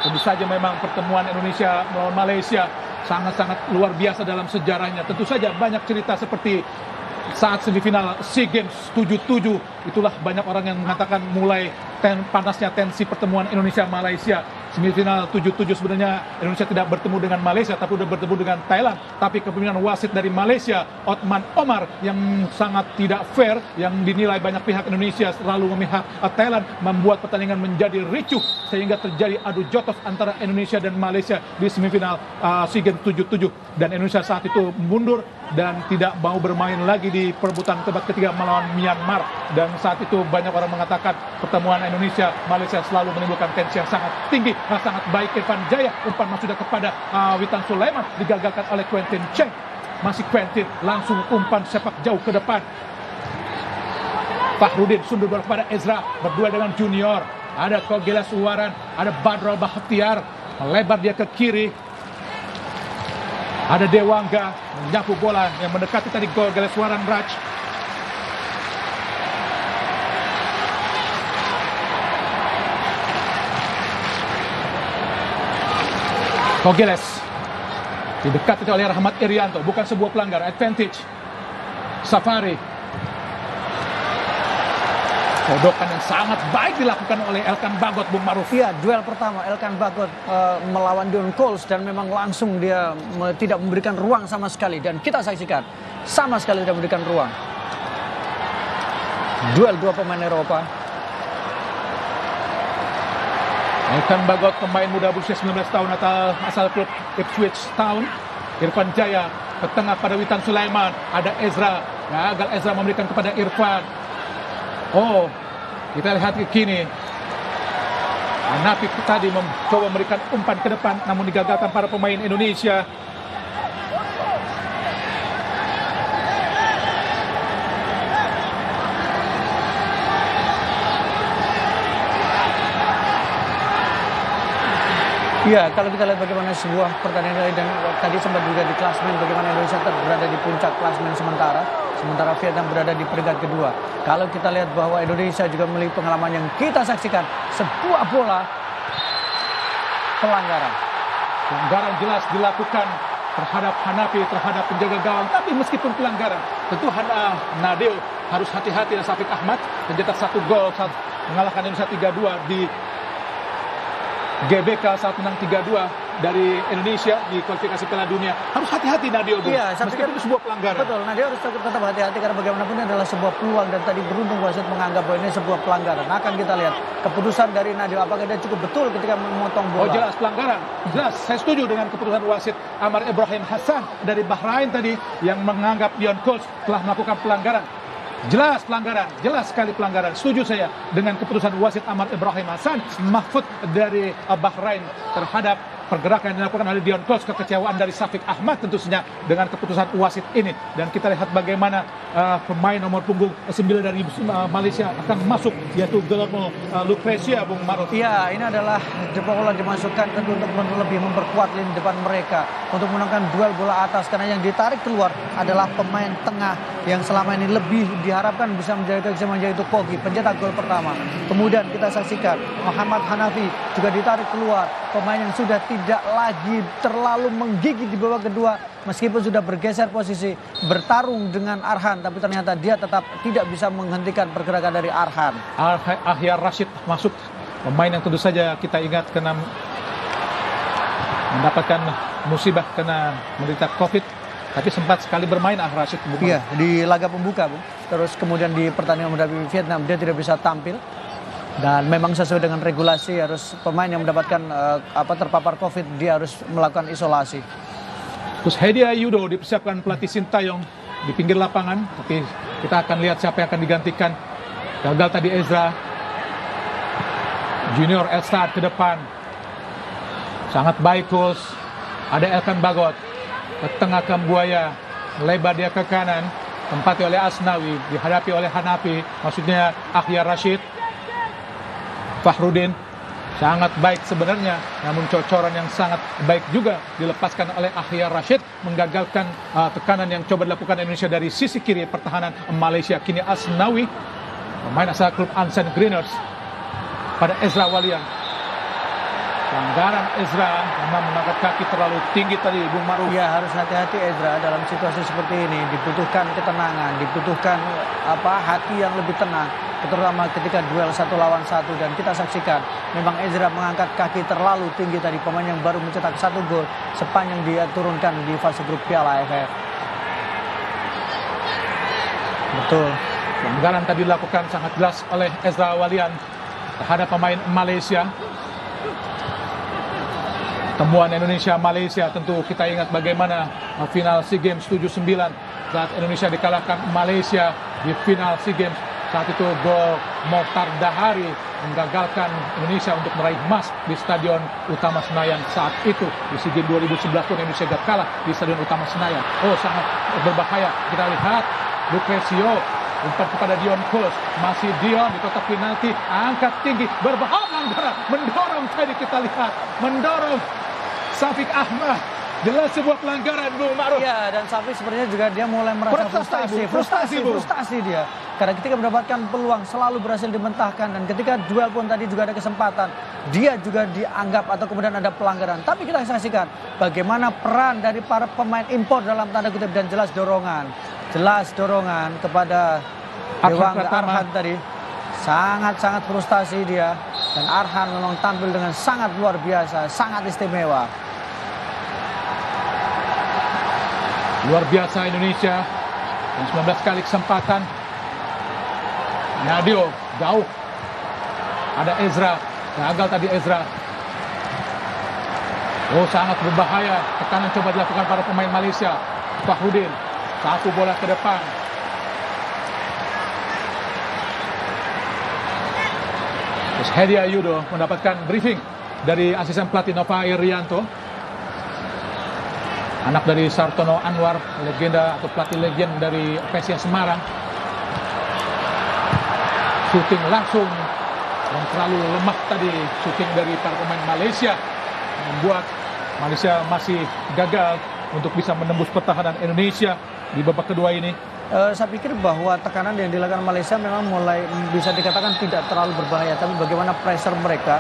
Tentu saja memang pertemuan Indonesia melawan Malaysia sangat-sangat luar biasa dalam sejarahnya. Tentu saja banyak cerita seperti saat semifinal SEA Games 77. Itulah banyak orang yang mengatakan mulai panasnya tensi pertemuan Indonesia-Malaysia. Semifinal 77 sebenarnya Indonesia tidak bertemu dengan Malaysia, tapi sudah bertemu dengan Thailand. Tapi kepemimpinan wasit dari Malaysia, Othman Omar, yang sangat tidak fair, yang dinilai banyak pihak Indonesia selalu memihak Thailand, membuat pertandingan menjadi ricuh sehingga terjadi adu jotos antara Indonesia dan Malaysia di semifinal SEA Games 77. Dan Indonesia saat itu mundur dan tidak mau bermain lagi di perebutan tempat ketiga melawan Myanmar. Dan saat itu banyak orang mengatakan pertemuan Indonesia-Malaysia selalu menimbulkan tensi yang sangat tinggi. Sangat baik Irfan Jaya, umpan masuk kepada Witan Sulaiman, digagalkan oleh Quentin Cheng. Masih Quentin, langsung umpan sepak jauh ke depan. Fahrudin sundur kepada Ezra, berdua dengan Junior. Ada Kogelas Uwaran, ada Badrul Bahtiar, melebar dia ke kiri. Ada Dewangga menyapu bola yang mendekati tadi Kogelas Uwaran Raj. Kogeles didekati oleh Rahmat Irianto, bukan sebuah pelanggaran, advantage. Safari, kodokan yang sangat baik dilakukan oleh Elkan Bagot, Bung Maruf. Iya, duel pertama Elkan Bagot melawan Dion Coles dan memang langsung dia tidak memberikan ruang sama sekali. Dan kita saksikan sama sekali tidak memberikan ruang. Duel dua pemain Eropa. Elkan Bagot, pemain muda berusia 19 tahun asal klub Ipswich Town. Irfan Jaya ke tengah pada Witan Sulaiman. Ada Ezra, gagal Ezra memberikan kepada Irfan. Kita lihat ke kini. Hanafi tadi mencoba memberikan umpan ke depan, namun digagalkan para pemain Indonesia. Iya, kalau kita lihat bagaimana sebuah pertandingan dan tadi sempat juga di klasmen bagaimana Indonesia berada di puncak klasmen sementara Vietnam berada di peringkat kedua. Kalau kita lihat bahwa Indonesia juga memiliki pengalaman yang kita saksikan, sebuah bola pelanggaran. Pelanggaran jelas dilakukan terhadap Hanafi, terhadap penjaga gawang. Tapi meskipun pelanggaran, tentu Nadeo harus hati-hati dan Syafiq Ahmad mencetak 1 gol saat mengalahkan Indonesia 3-2 di GBK saat menang 3-2 dari Indonesia di kualifikasi Piala Dunia. Harus hati-hati Nadeo, Iya, meskipun itu sebuah pelanggaran. Betul, Nadeo harus tetap hati-hati karena bagaimanapun ini adalah sebuah peluang dan tadi beruntung wasit menganggap bahwa ini sebuah pelanggaran. Akan kita lihat keputusan dari Nadeo, apakah dia cukup betul ketika memotong bola. Jelas pelanggaran. Jelas, saya setuju dengan keputusan wasit Amar Ibrahim Hassan dari Bahrain tadi yang menganggap Dion Coles telah melakukan pelanggaran. Jelas pelanggaran, jelas sekali pelanggaran. Setuju saya dengan keputusan wasit Amar Ibrahim Hassan Mahfud dari Bahrain terhadap pergerakan yang dilakukan oleh Dion Coles. Kekecewaan dari Syafiq Ahmad tentu saja dengan keputusan wasit ini. Dan kita lihat bagaimana pemain nomor punggung 9 dari Malaysia akan masuk, yaitu Guillermo Lucrecia, Bung Maruf. Iya, ini adalah bola dimasukkan tentu untuk lebih memperkuat lini depan mereka untuk menangkan duel bola atas, karena yang ditarik keluar adalah pemain tengah yang selama ini lebih diharapkan bisa menjaga keseimbangan, yaitu Kogi, pencetak gol pertama. Kemudian kita saksikan Muhammad Hanafi juga ditarik keluar, pemain yang sudah tidak lagi terlalu menggigit di babak kedua meskipun sudah bergeser posisi bertarung dengan Arhan, tapi ternyata dia tetap tidak bisa menghentikan pergerakan dari Arhan. Ahyar Rashid masuk, pemain yang tentu saja kita ingat kena mendapatkan musibah, kena menderita COVID, tapi sempat sekali bermain Rashid. Iya, di laga pembuka, Bu. Terus kemudian di pertandingan menghadapi Vietnam dia tidak bisa tampil. Dan memang sesuai dengan regulasi harus pemain yang mendapatkan terpapar COVID dia harus melakukan isolasi. Terus Hedia Yudo dipersiapkan pelatih Sintayong di pinggir lapangan, tapi kita akan lihat siapa yang akan digantikan. Gagal tadi Ezra. Junior Elstad ke depan. Sangat baik Wolves. Ada Elkan Bagot ke tengah ke Buaya, lebar dia ke kanan, tempati oleh Asnawi, dihadapi oleh Hanafi, maksudnya Ahyar Rashid. Fahrudin sangat baik sebenarnya, namun cocoran yang sangat baik juga dilepaskan oleh Ahyar Rashid, menggagalkan tekanan yang coba dilakukan Indonesia dari sisi kiri pertahanan Malaysia. Kini Asnawi, pemain asal klub Ansan Greeners, pada Ezra Walian. Pelanggaran Ezra memang mengangkat kaki terlalu tinggi tadi, Bung Maruf. Ya, harus hati-hati Ezra dalam situasi seperti ini. Dibutuhkan ketenangan, dibutuhkan hati yang lebih tenang, terutama ketika duel 1 lawan 1. Dan kita saksikan memang Ezra mengangkat kaki terlalu tinggi tadi, pemain yang baru mencetak 1 gol sepanjang dia turunkan di fase grup Piala AFF. Betul. Pelanggaran tadi dilakukan sangat jelas oleh Ezra Walian terhadap pemain Malaysia. Temuan Indonesia-Malaysia, tentu kita ingat bagaimana final SEA Games 79 saat Indonesia dikalahkan Malaysia di final SEA Games. Saat itu gol Mohtar Dahari menggagalkan Indonesia untuk meraih emas di Stadion Utama Senayan. Saat itu di SEA Games 2011 pun Indonesia gak kalah di Stadion Utama Senayan. Oh, sangat berbahaya. Kita lihat Lucrezio umpan kepada Dion Kos, masih Dion di kotak penalti, angkat tinggi, berbahaya, mendorong tadi kita lihat, mendorong Syafiq Ahmad. Jelas sebuah pelanggaran, Bung Ma'ruf. Ya, dan Syafiq sebenarnya juga dia mulai merasa frustasi dia. Karena ketika mendapatkan peluang selalu berhasil dimentahkan, dan ketika duel pun tadi juga ada kesempatan, dia juga dianggap atau kemudian ada pelanggaran. Tapi kita saksikan bagaimana peran dari para pemain impor dalam tanda kutip, dan jelas dorongan kepada Dewangga Arhan tadi. Sangat-sangat frustasi dia, dan Arhan memang tampil dengan sangat luar biasa, sangat istimewa. Luar biasa Indonesia, dan 19 kali kesempatan. Nadio jauh, ada Ezra, gagal tadi Ezra. Oh, sangat berbahaya, tekanan coba dilakukan para pemain Malaysia. Fahrudin, 1 bola ke depan. Terus Hedi Ayudo mendapatkan briefing dari asisten pelatih Nova Irianto, anak dari Sartono Anwar, legenda atau pelatih legend dari PSIS Semarang. Shooting langsung, dan terlalu lemah tadi shooting dari para pemain Malaysia, membuat Malaysia masih gagal untuk bisa menembus pertahanan Indonesia di babak kedua ini. Saya pikir bahwa tekanan yang dilakukan Malaysia memang mulai bisa dikatakan tidak terlalu berbahaya, tapi bagaimana pressure mereka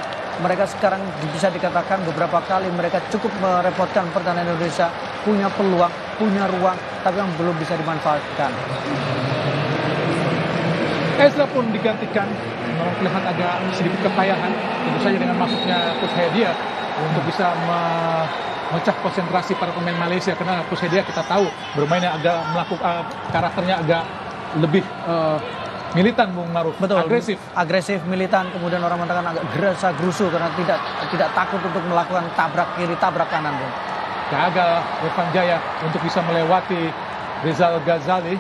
sekarang bisa dikatakan beberapa kali mereka cukup merepotkan pertahanan Indonesia, punya peluang, punya ruang, tapi yang belum bisa dimanfaatkan. Ezra pun digantikan, memang kelihatan agak sedikit kepayahan, tentu saja dengan masuknya Coach Hedia untuk bisa memecah konsentrasi para pemain Malaysia, karena Coach Hedia kita tahu bermainnya agak melakukan karakternya agak lebih militan, Bung Maruf. Betul, agresif, militan, kemudian orang mengatakan agak gerasa gerusu karena tidak takut untuk melakukan tabrak kiri, tabrak kanan, Bung. Gagal Irfan Jaya untuk bisa melewati Rizal Ghazali,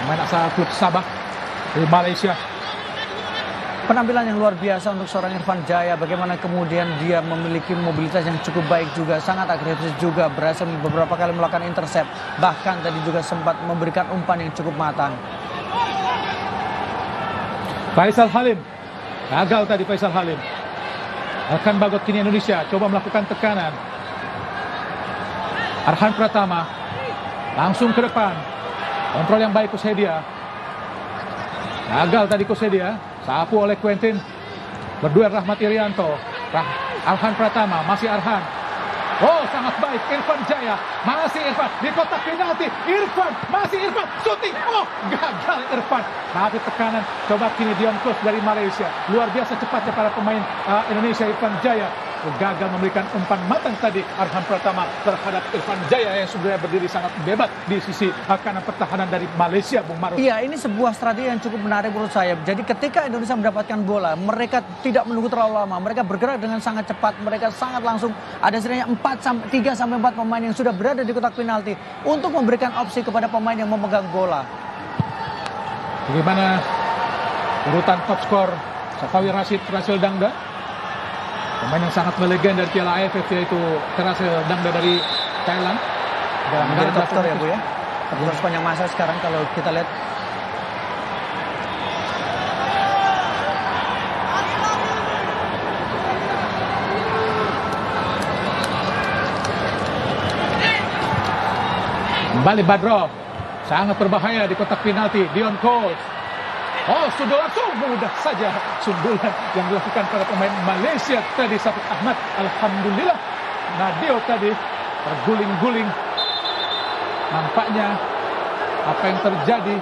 pemain asal klub Sabah dari Malaysia. Penampilan yang luar biasa untuk seorang Irfan Jaya, bagaimana kemudian dia memiliki mobilitas yang cukup baik juga, sangat agresif juga, berhasil beberapa kali melakukan intercept, bahkan tadi juga sempat memberikan umpan yang cukup matang. Faisal Halim, gagal tadi Faisal Halim. Elkan Bagot, kini Indonesia coba melakukan tekanan. Arhan Pratama langsung ke depan, kontrol yang baik Kusedia. Gagal tadi Kusedia, sapu oleh Quentin. Berduel Rahmat Irianto, Arhan Pratama, masih Arhan. Oh, sangat baik Irfan Jaya, masih Irfan di kotak penalti. Masih Irfan, shooting. Oh, gagal Irfan. Tapi tekanan, coba kini Dion Kos dari Malaysia. Luar biasa cepatnya para pemain Indonesia. Irfan Jaya gagal memberikan umpan matang tadi Arhan Pratama terhadap Irfan Jaya yang sudah berdiri sangat bebas di sisi kanan pertahanan dari Malaysia, Bung Maruf. Iya, ini sebuah strategi yang cukup menarik menurut saya. Jadi ketika Indonesia mendapatkan bola, mereka tidak menunggu terlalu lama. Mereka bergerak dengan sangat cepat. Mereka sangat langsung. Ada setidaknya 3-4 pemain yang sudah berada di kotak penalti untuk memberikan opsi kepada pemain yang memegang bola. Bagaimana urutan top skor? Safawi Rashid, Terasil Dangda. Pemain yang sangat melegenda dari Piala AFF, yaitu Terasil Dangda dari Thailand. Dan menjadi top skor ya Bu ya. Top skor sepanjang masa sekarang kalau kita lihat. Kembali Badro, sangat berbahaya di kotak penalti. Dion Coles. Oh, sudah langsung mudah saja sundulan yang dilakukan pada pemain Malaysia tadi, Syafiq Ahmad. Alhamdulillah, Nadio tadi terguling-guling. Nampaknya apa yang terjadi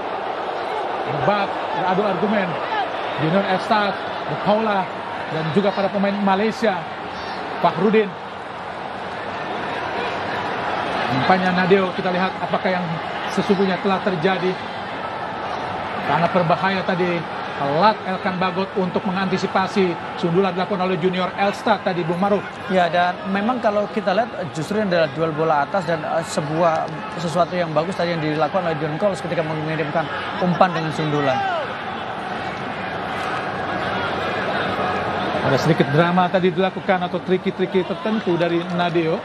debat, beradu argumen Junior Estad, De Paula, dan juga para pemain Malaysia, Fahrudin. Nampaknya Nadio, kita lihat apakah yang sesungguhnya telah terjadi. Sangat berbahaya tadi alat Elkan Bagot untuk mengantisipasi sundulan dilakukan oleh Junior Elstad tadi, Bung Maruf. Ya, dan memang kalau kita lihat justru ini adalah duel bola atas dan sesuatu yang bagus tadi yang dilakukan oleh Dion Coles ketika mengirimkan umpan dengan sundulan. Ada sedikit drama tadi dilakukan atau triki-triki tertentu dari Nadio.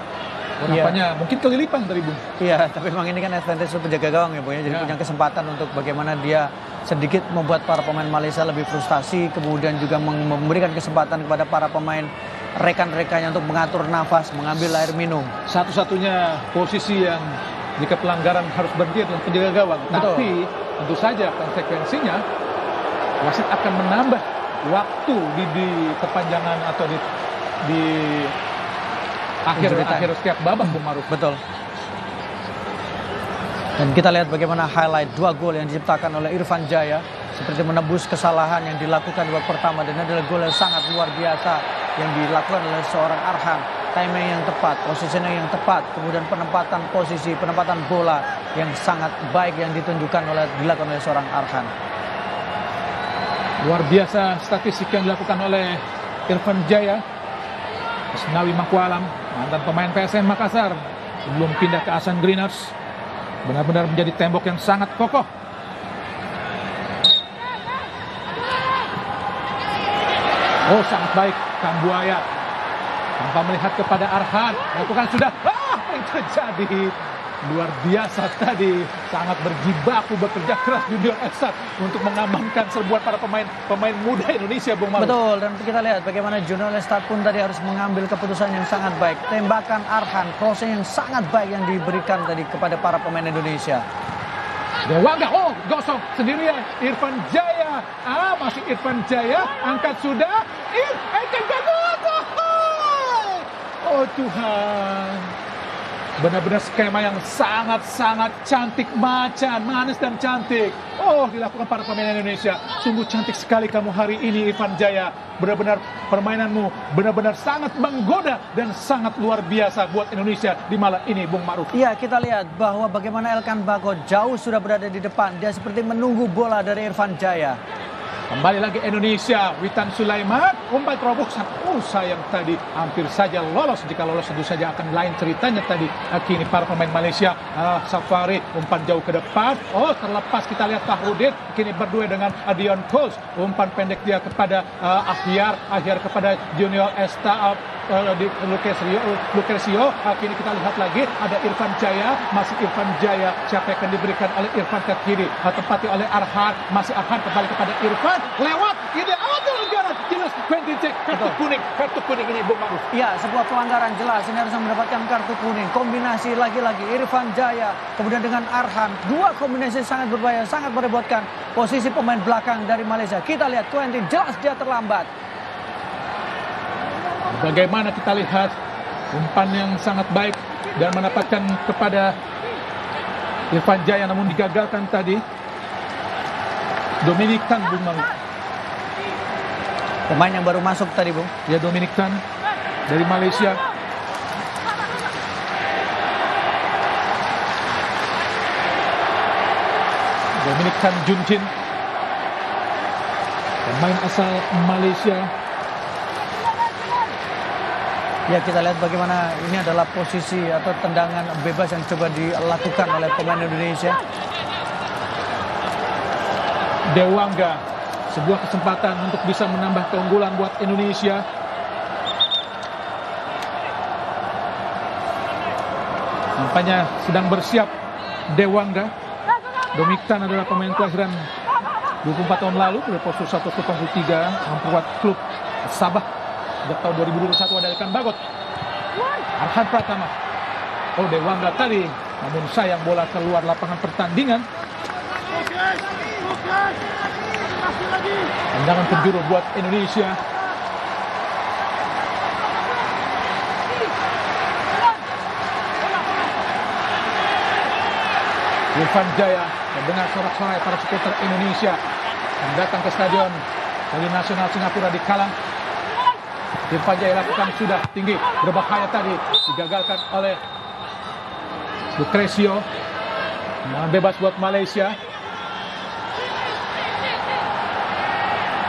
Nampaknya mungkin kelilipan tadi, Bung. Iya, tapi memang ini kan advantage penjaga gawang ya, Bu ya. Jadi punya kesempatan untuk bagaimana dia sedikit membuat para pemain Malaysia lebih frustasi, kemudian juga memberikan kesempatan kepada para pemain rekan-rekannya untuk mengatur nafas, mengambil air minum. Satu-satunya posisi yang jika pelanggaran harus berhenti adalah penjaga gawang. Betul. Tapi tentu saja konsekuensinya wasit akan menambah waktu di perpanjangan atau di akhir setiap babak, Bung Maruf. Betul. Dan kita lihat bagaimana highlight 2 gol yang diciptakan oleh Irfan Jaya seperti menebus kesalahan yang dilakukan di babak pertama, dan adalah gol yang sangat luar biasa yang dilakukan oleh seorang Arhan. Timing yang tepat, positioning yang tepat, kemudian penempatan posisi, penempatan bola yang sangat baik yang dilakukan oleh seorang Arhan. Luar biasa statistik yang dilakukan oleh Irfan Jaya. Asnawi Mangkualam, mantan pemain PSM Makassar, sebelum pindah ke Asan Greeners, benar-benar menjadi tembok yang sangat kokoh. Oh, sangat baik Kambuaya tanpa melihat kepada Arhan, lakukan sudah. Apa yang terjadi? Luar biasa tadi, sangat berjibaku, bekerja keras Junior Elstad untuk mengamankan serbuan para pemain muda Indonesia, Bung Maruf. Betul, dan kita lihat bagaimana Junior Elstad pun tadi harus mengambil keputusan yang sangat baik. Tembakan Arhan, crossing yang sangat baik yang diberikan tadi kepada para pemain Indonesia. Dewangga, oh gosok sendirian Irfan Jaya. Masih Irfan Jaya, angkat sudah. Elkan Bagot. Oh Tuhan. Benar-benar skema yang sangat-sangat cantik, macan, manis dan cantik. Oh, dilakukan para pemain Indonesia. Sungguh cantik sekali kamu hari ini, Irfan Jaya. Benar-benar permainanmu benar-benar sangat menggoda dan sangat luar biasa buat Indonesia di malam ini, Bung Maruf. Iya, kita lihat bahwa bagaimana Elkan Bagot jauh sudah berada di depan. Dia seperti menunggu bola dari Irfan Jaya. Kembali lagi Indonesia, Witan Sulaiman, umpan terobosan. Oh sayang tadi, hampir saja lolos. Jika lolos tentu saja akan lain ceritanya tadi. Kini para pemain Malaysia, Safari, umpan jauh ke depan. Oh terlepas, kita lihat Fahrudin, kini berdua dengan Dion Coles. Umpan pendek dia kepada Ahyar kepada Junior Elstad, di Lucresio. Kini kita lihat lagi, ada Irfan Jaya, masih Irfan Jaya. Siapa yang akan diberikan oleh Irfan ke kiri, tempati oleh Arhan, masih Arhan kembali kepada Irfan. Lewat, ini pelanggaran jelas. Quentin Cek, kartu kuning ini, Bung Maruf. Iya, sebuah pelanggaran jelas. Ini harus mendapatkan kartu kuning. Kombinasi lagi-lagi Irfan Jaya kemudian dengan Arhan, 2 kombinasi sangat berbahaya, sangat merepotkan posisi pemain belakang dari Malaysia. Kita lihat Quentin, jelas dia terlambat. Bagaimana kita lihat umpan yang sangat baik dan mendapatkan kepada Irfan Jaya, namun digagalkan tadi. Dominic Tan, Bung Maruf. Pemain yang baru masuk tadi, Bung. Ya, Dominic Tan. dari Malaysia. Dominic Chan Junjin, pemain asal Malaysia. Ya, kita lihat bagaimana ini adalah posisi atau tendangan bebas yang coba dilakukan oleh pemain Indonesia. Dewangga, sebuah kesempatan untuk bisa menambah keunggulan buat Indonesia. Nampaknya sedang bersiap Dewangga. Dominic Tan adalah pemain kelahiran 24 tahun lalu dari postur 103 memperkuat klub Sabah. Sejak tahun 2021 ada Elkan Bagot, Arhan Pratama. Oh, Dewangga tadi, namun sayang bola keluar lapangan pertandingan. Tendangan penjuru buat Indonesia. Irfan Jaya mendengar sorak-sorai para supporter Indonesia yang datang ke stadion dari Nasional Singapura di Kallang. Irfan Jaya lakukan sudah tinggi, berbahaya tadi, digagalkan oleh Lucrecio. Tendangan bebas buat Malaysia.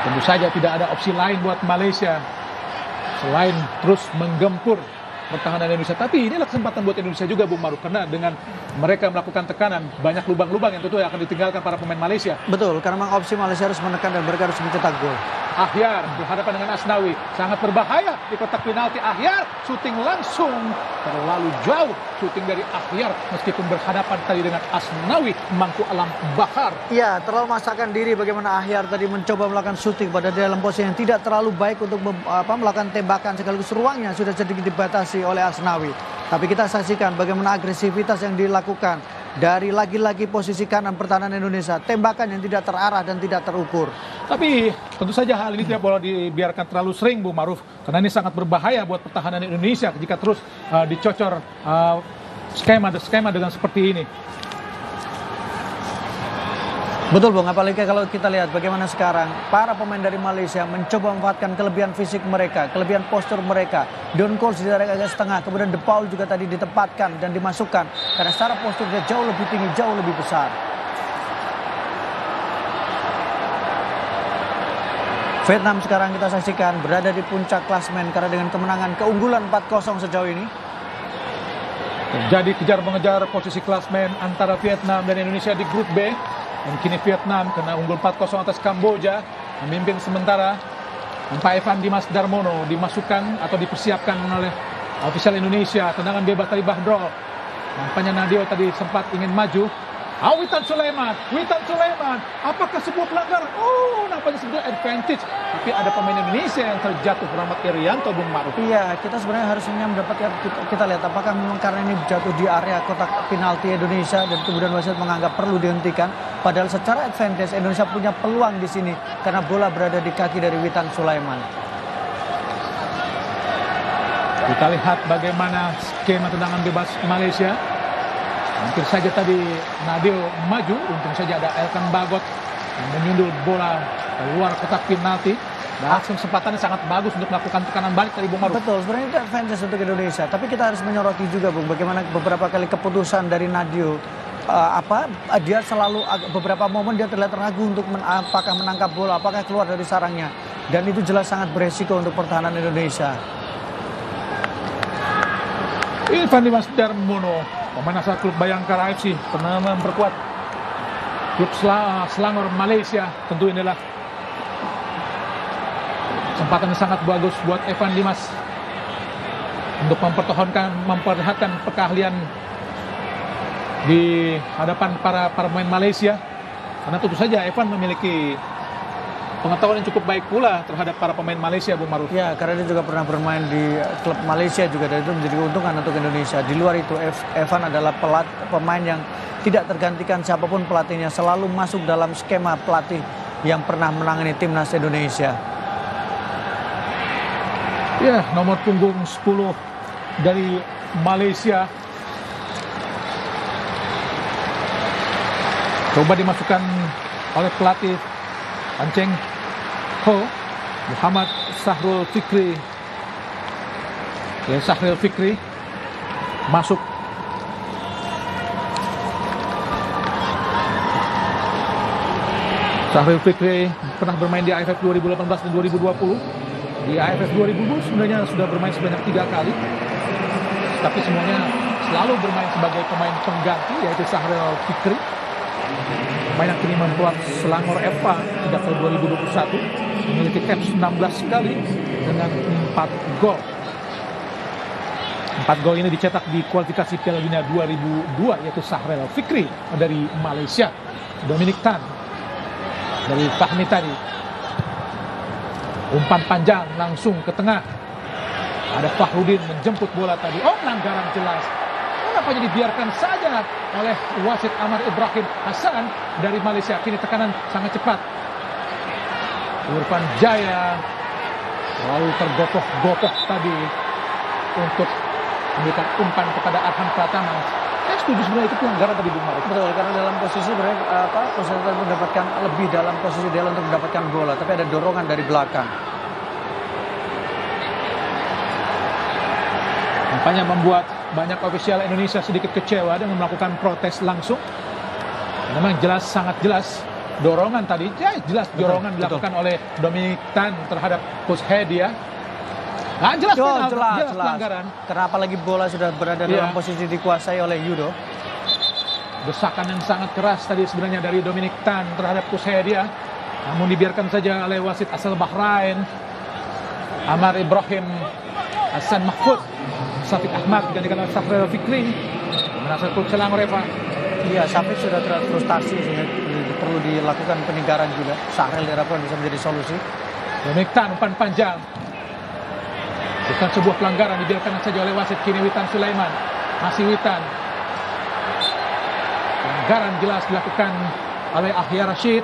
Tentu saja tidak ada opsi lain buat Malaysia selain terus menggempur pertahanan Indonesia. Tapi inilah kesempatan buat Indonesia juga, Bung Maruf, karena dengan mereka melakukan tekanan, banyak lubang-lubang yang tentu akan ditinggalkan para pemain Malaysia. Betul, karena memang opsi Malaysia harus menekan dan mereka harus mencetak gol. Ahyar berhadapan dengan Asnawi, sangat berbahaya di kotak penalti. Ahyar syuting langsung terlalu jauh, syuting dari Ahyar meskipun berhadapan tadi dengan Asnawi Mangku Alam Bahar. Iya, terlalu memaksakan diri bagaimana Ahyar tadi mencoba melakukan syuting pada dalam posisi yang tidak terlalu baik untuk melakukan tembakan, sekaligus ruangnya sudah sedikit dibatasi oleh Asnawi. Tapi kita saksikan bagaimana agresivitas yang dilakukan dari lagi-lagi posisi kanan pertahanan Indonesia, tembakan yang tidak terarah dan tidak terukur. Tapi tentu saja hal ini tidak boleh dibiarkan terlalu sering, Bung Maruf, karena ini sangat berbahaya buat pertahanan Indonesia jika terus dicocor skema dengan seperti ini. Betul, Bung, apalagi kalau kita lihat bagaimana sekarang para pemain dari Malaysia mencoba memanfaatkan kelebihan fisik mereka, kelebihan postur mereka. Don Coles di daerah agak setengah, kemudian De Paul juga tadi ditempatkan dan dimasukkan karena secara posturnya jauh lebih tinggi, jauh lebih besar. Vietnam sekarang kita saksikan berada di puncak klasmen karena dengan kemenangan keunggulan 4-0 sejauh ini. Terjadi kejar-mengejar posisi klasmen antara Vietnam dan Indonesia di grup B. Dan kini Vietnam kena unggul 4-0 atas Kamboja, memimpin sementara. Pak Evan Dimas Darmono dimasukkan atau dipersiapkan oleh ofisial Indonesia. Tendangan bebas dari Bahdrol. Nampaknya Nadio tadi sempat ingin maju. Witan Sulaiman, apakah sebuah pelanggaran? Oh, nampaknya sebuah advantage. Tapi ada pemain Indonesia yang terjatuh, Rahmat Irianto, Bung Maruf. Iya, kita sebenarnya harusnya mendapatkan, kita lihat apakah memang karena ini jatuh di area kotak penalti Indonesia dan kemudian wasit menganggap perlu dihentikan. Padahal secara advantage Indonesia punya peluang di sini karena bola berada di kaki dari Witan Sulaiman. Kita lihat bagaimana skema tendangan bebas Malaysia. Hampir saja tadi Nadio maju, untung saja ada Elkan Bagot yang menyundul bola keluar kotak penalti. Dan kesempatannya sangat bagus untuk melakukan tekanan balik dari Bung Maruf. Betul, sebenarnya itu advantage untuk Indonesia. Tapi kita harus menyoroti juga, Bung, bagaimana beberapa kali keputusan dari Nadio. Dia selalu beberapa momen dia terlihat ragu untuk apakah menangkap bola, apakah keluar dari sarangnya. Dan itu jelas sangat beresiko untuk pertahanan Indonesia. Irfan Dimas Darmono, pemain asal klub Bayangkara FC, pernah memperkuat klub Selangor Malaysia. Tentu inilah kesempatan yang sangat bagus buat Evan Dimas untuk memperlihatkan keahlian di hadapan para pemain Malaysia. Karena tentu saja Evan memiliki pengetahuan yang cukup baik pula terhadap para pemain Malaysia, Bung Maruf. Ya, karena dia juga pernah bermain di klub Malaysia juga, dan itu menjadi keuntungan untuk Indonesia. Di luar itu, Evan adalah pemain yang tidak tergantikan siapapun pelatihnya, selalu masuk dalam skema pelatih yang pernah menangani timnas Indonesia. Ya, nomor punggung 10 dari Malaysia. Coba dimasukkan oleh pelatih Panceng Ho, Muhammad Sahrul Fikri. Ya, Sahril Fikri masuk. Sahril Fikri pernah bermain di AFF 2018 dan 2020. Di AFF 2020 sebenarnya sudah bermain sebanyak 3 kali. Tapi semuanya selalu bermain sebagai pemain pengganti, yaitu Sahril Fikri. Pemain yang kini membuat Selangor FA sejak tahun 2021. Memiliki caps 16 kali dengan 4 gol. 4 gol ini dicetak di kualifikasi Piala Dunia 2002, yaitu Sahril Fikri dari Malaysia. Dominic Tan dari Fahmi tadi. Umpan panjang langsung ke tengah. Ada Fahrudin menjemput bola tadi. Oh, pelanggaran jelas. Kenapa dibiarkan saja oleh wasit Amar Ibrahim Hasan dari Malaysia. Kini tekanan sangat cepat. Irfan Jaya lalu tergopoh-gopoh tadi untuk memberikan umpan kepada Arhan Pratama. Saya setuju sebenarnya itu pelanggaran tadi, Bung Marif. Betul, karena dalam posisi posisi mendapatkan lebih dalam posisi dia untuk mendapatkan bola, tapi ada dorongan dari belakang. Nampaknya membuat banyak ofisial Indonesia sedikit kecewa dan melakukan protes langsung. Memang jelas, sangat jelas dorongan tadi. Ya, jelas dorongan dilakukan oleh Dominic Tan terhadap Coach Hedia. Nah, jelas pelanggaran. Kenapa lagi bola sudah berada dalam posisi dikuasai oleh Yudo? Desakan yang sangat keras tadi sebenarnya dari Dominic Tan terhadap Coach Hedia. Namun dibiarkan saja oleh wasit asal Bahrain, Amar Ibrahim Hasan Mahfud. Syafiq Ahmad digantikan oleh Sahril Fikri. Menasih klub Selangor FA. Iya, Syafiq sudah frustasi sehingga perlu dilakukan peninggaran juga. Sahril diharapkan bisa menjadi solusi. Dominic Tan umpan panjang. Bukan sebuah pelanggaran, dibiarkan saja oleh wasit. Kini Witan Sulaiman. Masih Witan. Pelanggaran jelas dilakukan oleh Ahya Rashid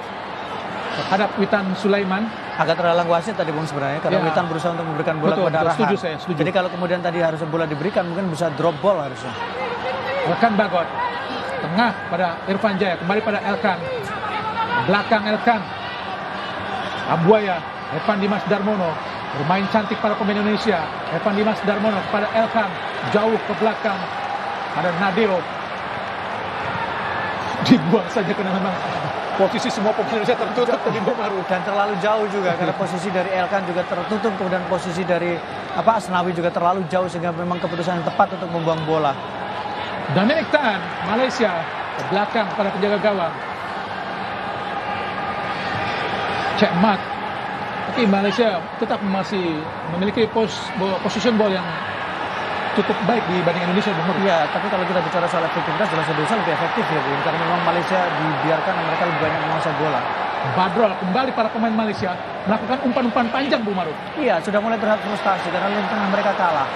terhadap Witan Sulaiman. Agak terhalang wasit tadi Bung sebenarnya karena Witan berusaha untuk memberikan bola kepada Arhan. Setuju saya, setuju. Jadi kalau kemudian tadi harusnya bola diberikan, mungkin bisa drop ball harusnya. Elkan Bagot. Tengah pada Irfan Jaya, kembali pada Elkan. Belakang Elkan. Ambuaya, Evan Dimas Darmono. Bermain cantik para pemain Indonesia. Evan Dimas Darmono kepada Elkan. Jauh ke belakang. Ada Nadeo. Dibuang saja karena memang posisi semua pemain Indonesia tertutup tadi baru. Dan terlalu jauh juga karena posisi dari Elkan juga tertutup. Kemudian posisi dari Asnawi juga terlalu jauh sehingga memang keputusan yang tepat untuk membuang bola. Dominic Tan, Malaysia. Ke belakang pada penjaga gawang. Cek Mat. Tapi Malaysia tetap masih memiliki position ball yang cukup baik dibanding Indonesia. Iya, tapi kalau kita bicara soal efektivitas, jelas Indonesia lebih efektif ya, Bung. Karena memang Malaysia dibiarkan mereka lebih banyak menguasai bola. Badrol kembali para pemain Malaysia melakukan umpan-umpan panjang, Bu Maruf. Iya, sudah mulai terlihat frustasi karena lini tengah mereka kalah.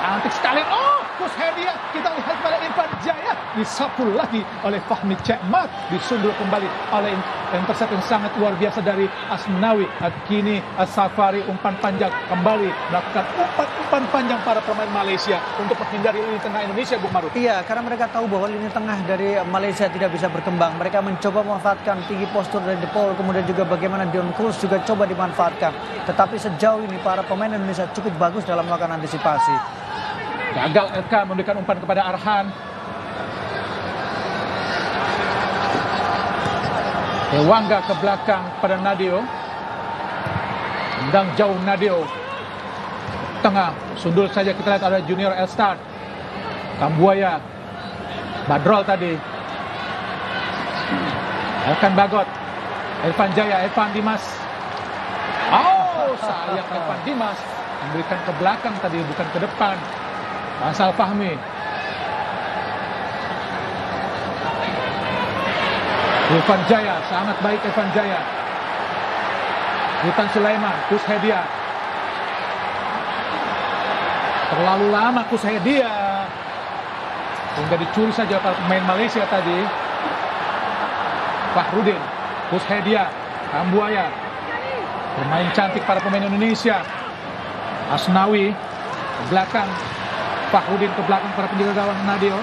Cantik sekali. Oh, Coach Hedia. Kita lihat pada Irfan Jaya. Disapu lagi oleh Fahmi Cekmat. Disundul kembali oleh intercept yang sangat luar biasa dari Asnawi. Kini Safari umpan panjang kembali melakukan umpan panjang para pemain Malaysia untuk menghindari lini tengah Indonesia, Bung Maruf. Iya, karena mereka tahu bahwa lini tengah dari Malaysia tidak bisa berkembang. Mereka mencoba memanfaatkan tinggi postur dari De Paul, kemudian juga bagaimana Dion Cruz juga coba dimanfaatkan. Tetapi sejauh ini para pemain Indonesia cukup bagus dalam melakukan antisipasi. Gagal LK memberikan umpan kepada Arhan. Dewangga ke belakang pada Nadeo. Tendang jauh Nadeo. Tengah, sundul saja kita lihat ada Junior Elstar. Kambuaya. Badrol tadi. Elkan Bagot. Irfan Jaya, Evan Dimas. Oh, sayang Evan Dimas. Memberikan ke belakang tadi, bukan ke depan. Asal Fahmi. Irfan Jaya, sangat baik Irfan Jaya. Witan Sulaiman, Coach Hedia. Terlalu lama Coach Hedia. Hingga dicuri saja para pemain Malaysia tadi. Fahrudin, Coach Hedia, Kambuaya. Bermain cantik para pemain Indonesia. Asnawi ke belakang. Fahrudin ke belakang para penjaga gawang Nadeo.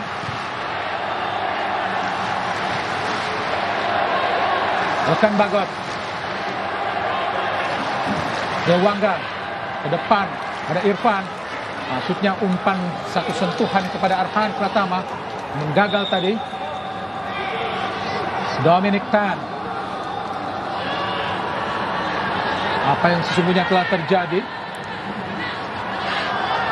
Elkan Bagot. Dewangga ke depan. Ada Irfan. Maksudnya umpan satu sentuhan kepada Arhan Pratama menggagal tadi. Dominic Tan. Apa yang sesungguhnya telah terjadi?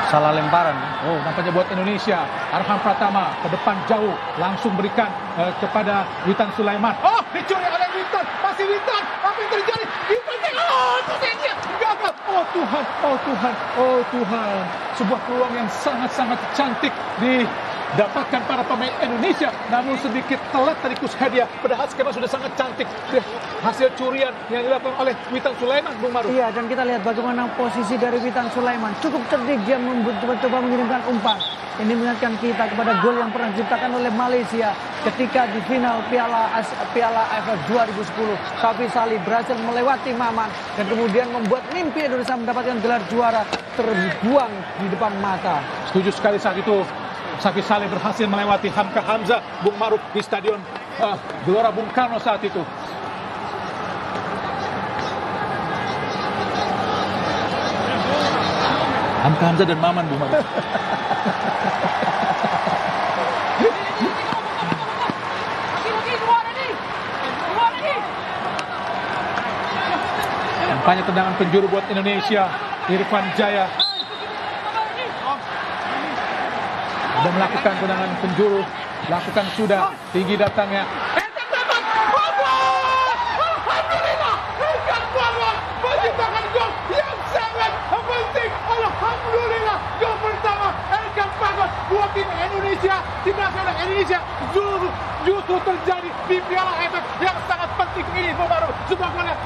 Salah lemparan. Oh, nampaknya buat Indonesia. Arhan Pratama ke depan jauh, langsung berikan kepada Witan Sulaiman. Oh, dicuri oleh Witan. Masih Witan. Apa yang terjadi? Witan, oh, posisinya gagal. Oh Tuhan, oh Tuhan, oh Tuhan. Sebuah peluang yang sangat-sangat cantik didapatkan para pemain Indonesia, namun sedikit telat tadi Kushadia. Padahal skema sudah sangat cantik. Hasil curian yang dilakukan oleh Witan Sulaiman, Bung Maru. Iya, dan kita lihat bagaimana posisi dari Witan Sulaiman. Cukup cerdik dia mencoba mengirimkan umpan. Ini mengingatkan kita kepada gol yang pernah diciptakan oleh Malaysia ketika di final Piala AFF 2010. Safi Salih berhasil melewati Maman dan kemudian membuat mimpi Indonesia mendapatkan gelar juara terbuang di depan mata. Setuju sekali saat itu. Safi Saleh berhasil melewati Hamka Hamzah, Bung Maruf, di stadion Gelora Bung Karno saat itu. Hamka Hamzah dan Maman, Bung Maruf. Nampaknya tendangan penjuru buat Indonesia. Irfan Jaya sudah melakukan tendangan penjuru, lakukan sudah, tinggi datangnya. Alhamdulillah, Elkan Bagot menciptakan gol yang sangat penting. Alhamdulillah, gol pertama Elkan Bagot buat tim Indonesia. Tim nasional Indonesia justru terjadi di Piala AFF yang sangat penting ini, Bung Maru. Sebuah gol yang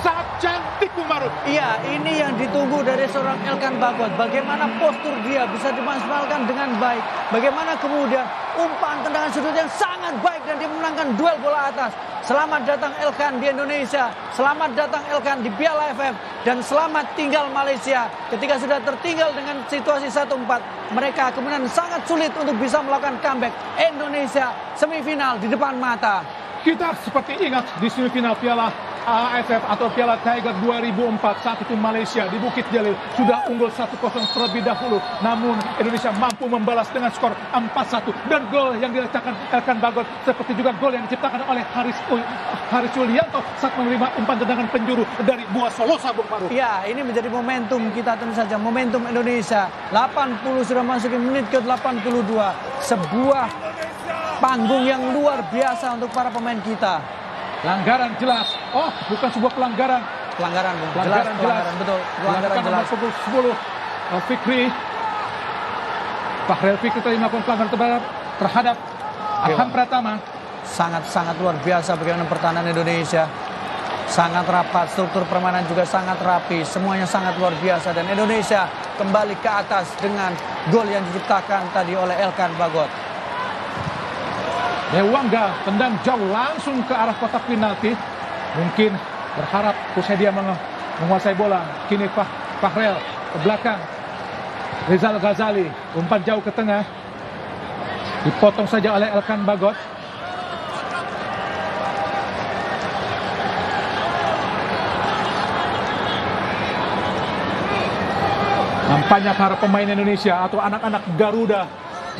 sangat cantik, Bung Maru. Iya, ini yang ditunggu dari seorang Elkan Bagot. Bagaimana postur dia bisa dimaksimalkan dengan baik. Bagaimana kemudian umpan tendangan sudut yang sangat baik dan dia memenangkan duel bola atas. Selamat datang Elkan di Indonesia. Selamat datang Elkan di Piala AFF. Dan selamat tinggal Malaysia. Ketika sudah tertinggal dengan situasi 1-4, mereka kemudian sangat sulit untuk bisa melakukan comeback. Indonesia semifinal di depan mata. Kita seperti ingat di semifinal Piala AFF atau Piala Tiger 2004, saat itu Malaysia di Bukit Jalil sudah unggul 1-0 terlebih dahulu, namun Indonesia mampu membalas dengan skor 4-1 dan gol yang dirasakan Elkan Bagot seperti juga gol yang diciptakan oleh Haris Yulianto saat menerima umpan tendangan penjuru dari Bua Solosa, Bung Maru. Ya, ini menjadi momentum kita tentu saja, momentum Indonesia. 80 sudah masuk ke menit ke-82. Sebuah panggung yang luar biasa untuk para pemain kita. Pelanggaran jelas. Oh, bukan sebuah pelanggaran. Pelanggaran, Bung. Pelanggaran jelas. Betul. Pelanggaran jelas. Nomor 10 Fikri. Fahrel Fikri tadi melakukan pelanggaran terhadap Arhan Pratama. Sangat-sangat luar biasa bagaimana pertahanan Indonesia. Sangat rapat, struktur permainan juga sangat rapi. Semuanya sangat luar biasa dan Indonesia kembali ke atas dengan gol yang diciptakan tadi oleh Elkan Bagot. Dewangga tendang jauh langsung ke arah kotak penalti. Mungkin berharap Kushadia menguasai bola. Kini Fahrel ke belakang. Rizal Ghazali umpan jauh ke tengah. Dipotong saja oleh Elkan Bagot. Nampaknya para pemain Indonesia atau anak-anak Garuda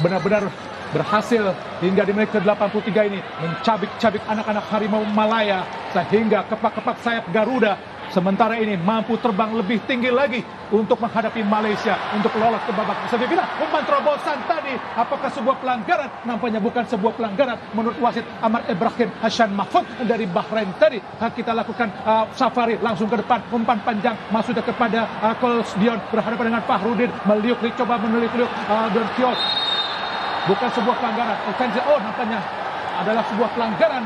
benar-benar berhasil hingga di menit ke-83 ini mencabik-cabik anak-anak Harimau Malaya sehingga kepak-kepak sayap Garuda sementara ini mampu terbang lebih tinggi lagi untuk menghadapi Malaysia untuk lolos ke babak semifinal. Umpan terobosan tadi, apakah sebuah pelanggaran? Nampaknya bukan sebuah pelanggaran menurut wasit Ahmad Ibrahim Hassan Mahfud dari Bahrain tadi. Kita lakukan safari langsung ke depan, umpan panjang masuknya kepada Coles Dion berhadapan dengan Fahrudin, meliuk coba menilik-liuk Don Kios. Bukan sebuah pelanggaran. Oh, nampaknya adalah sebuah pelanggaran.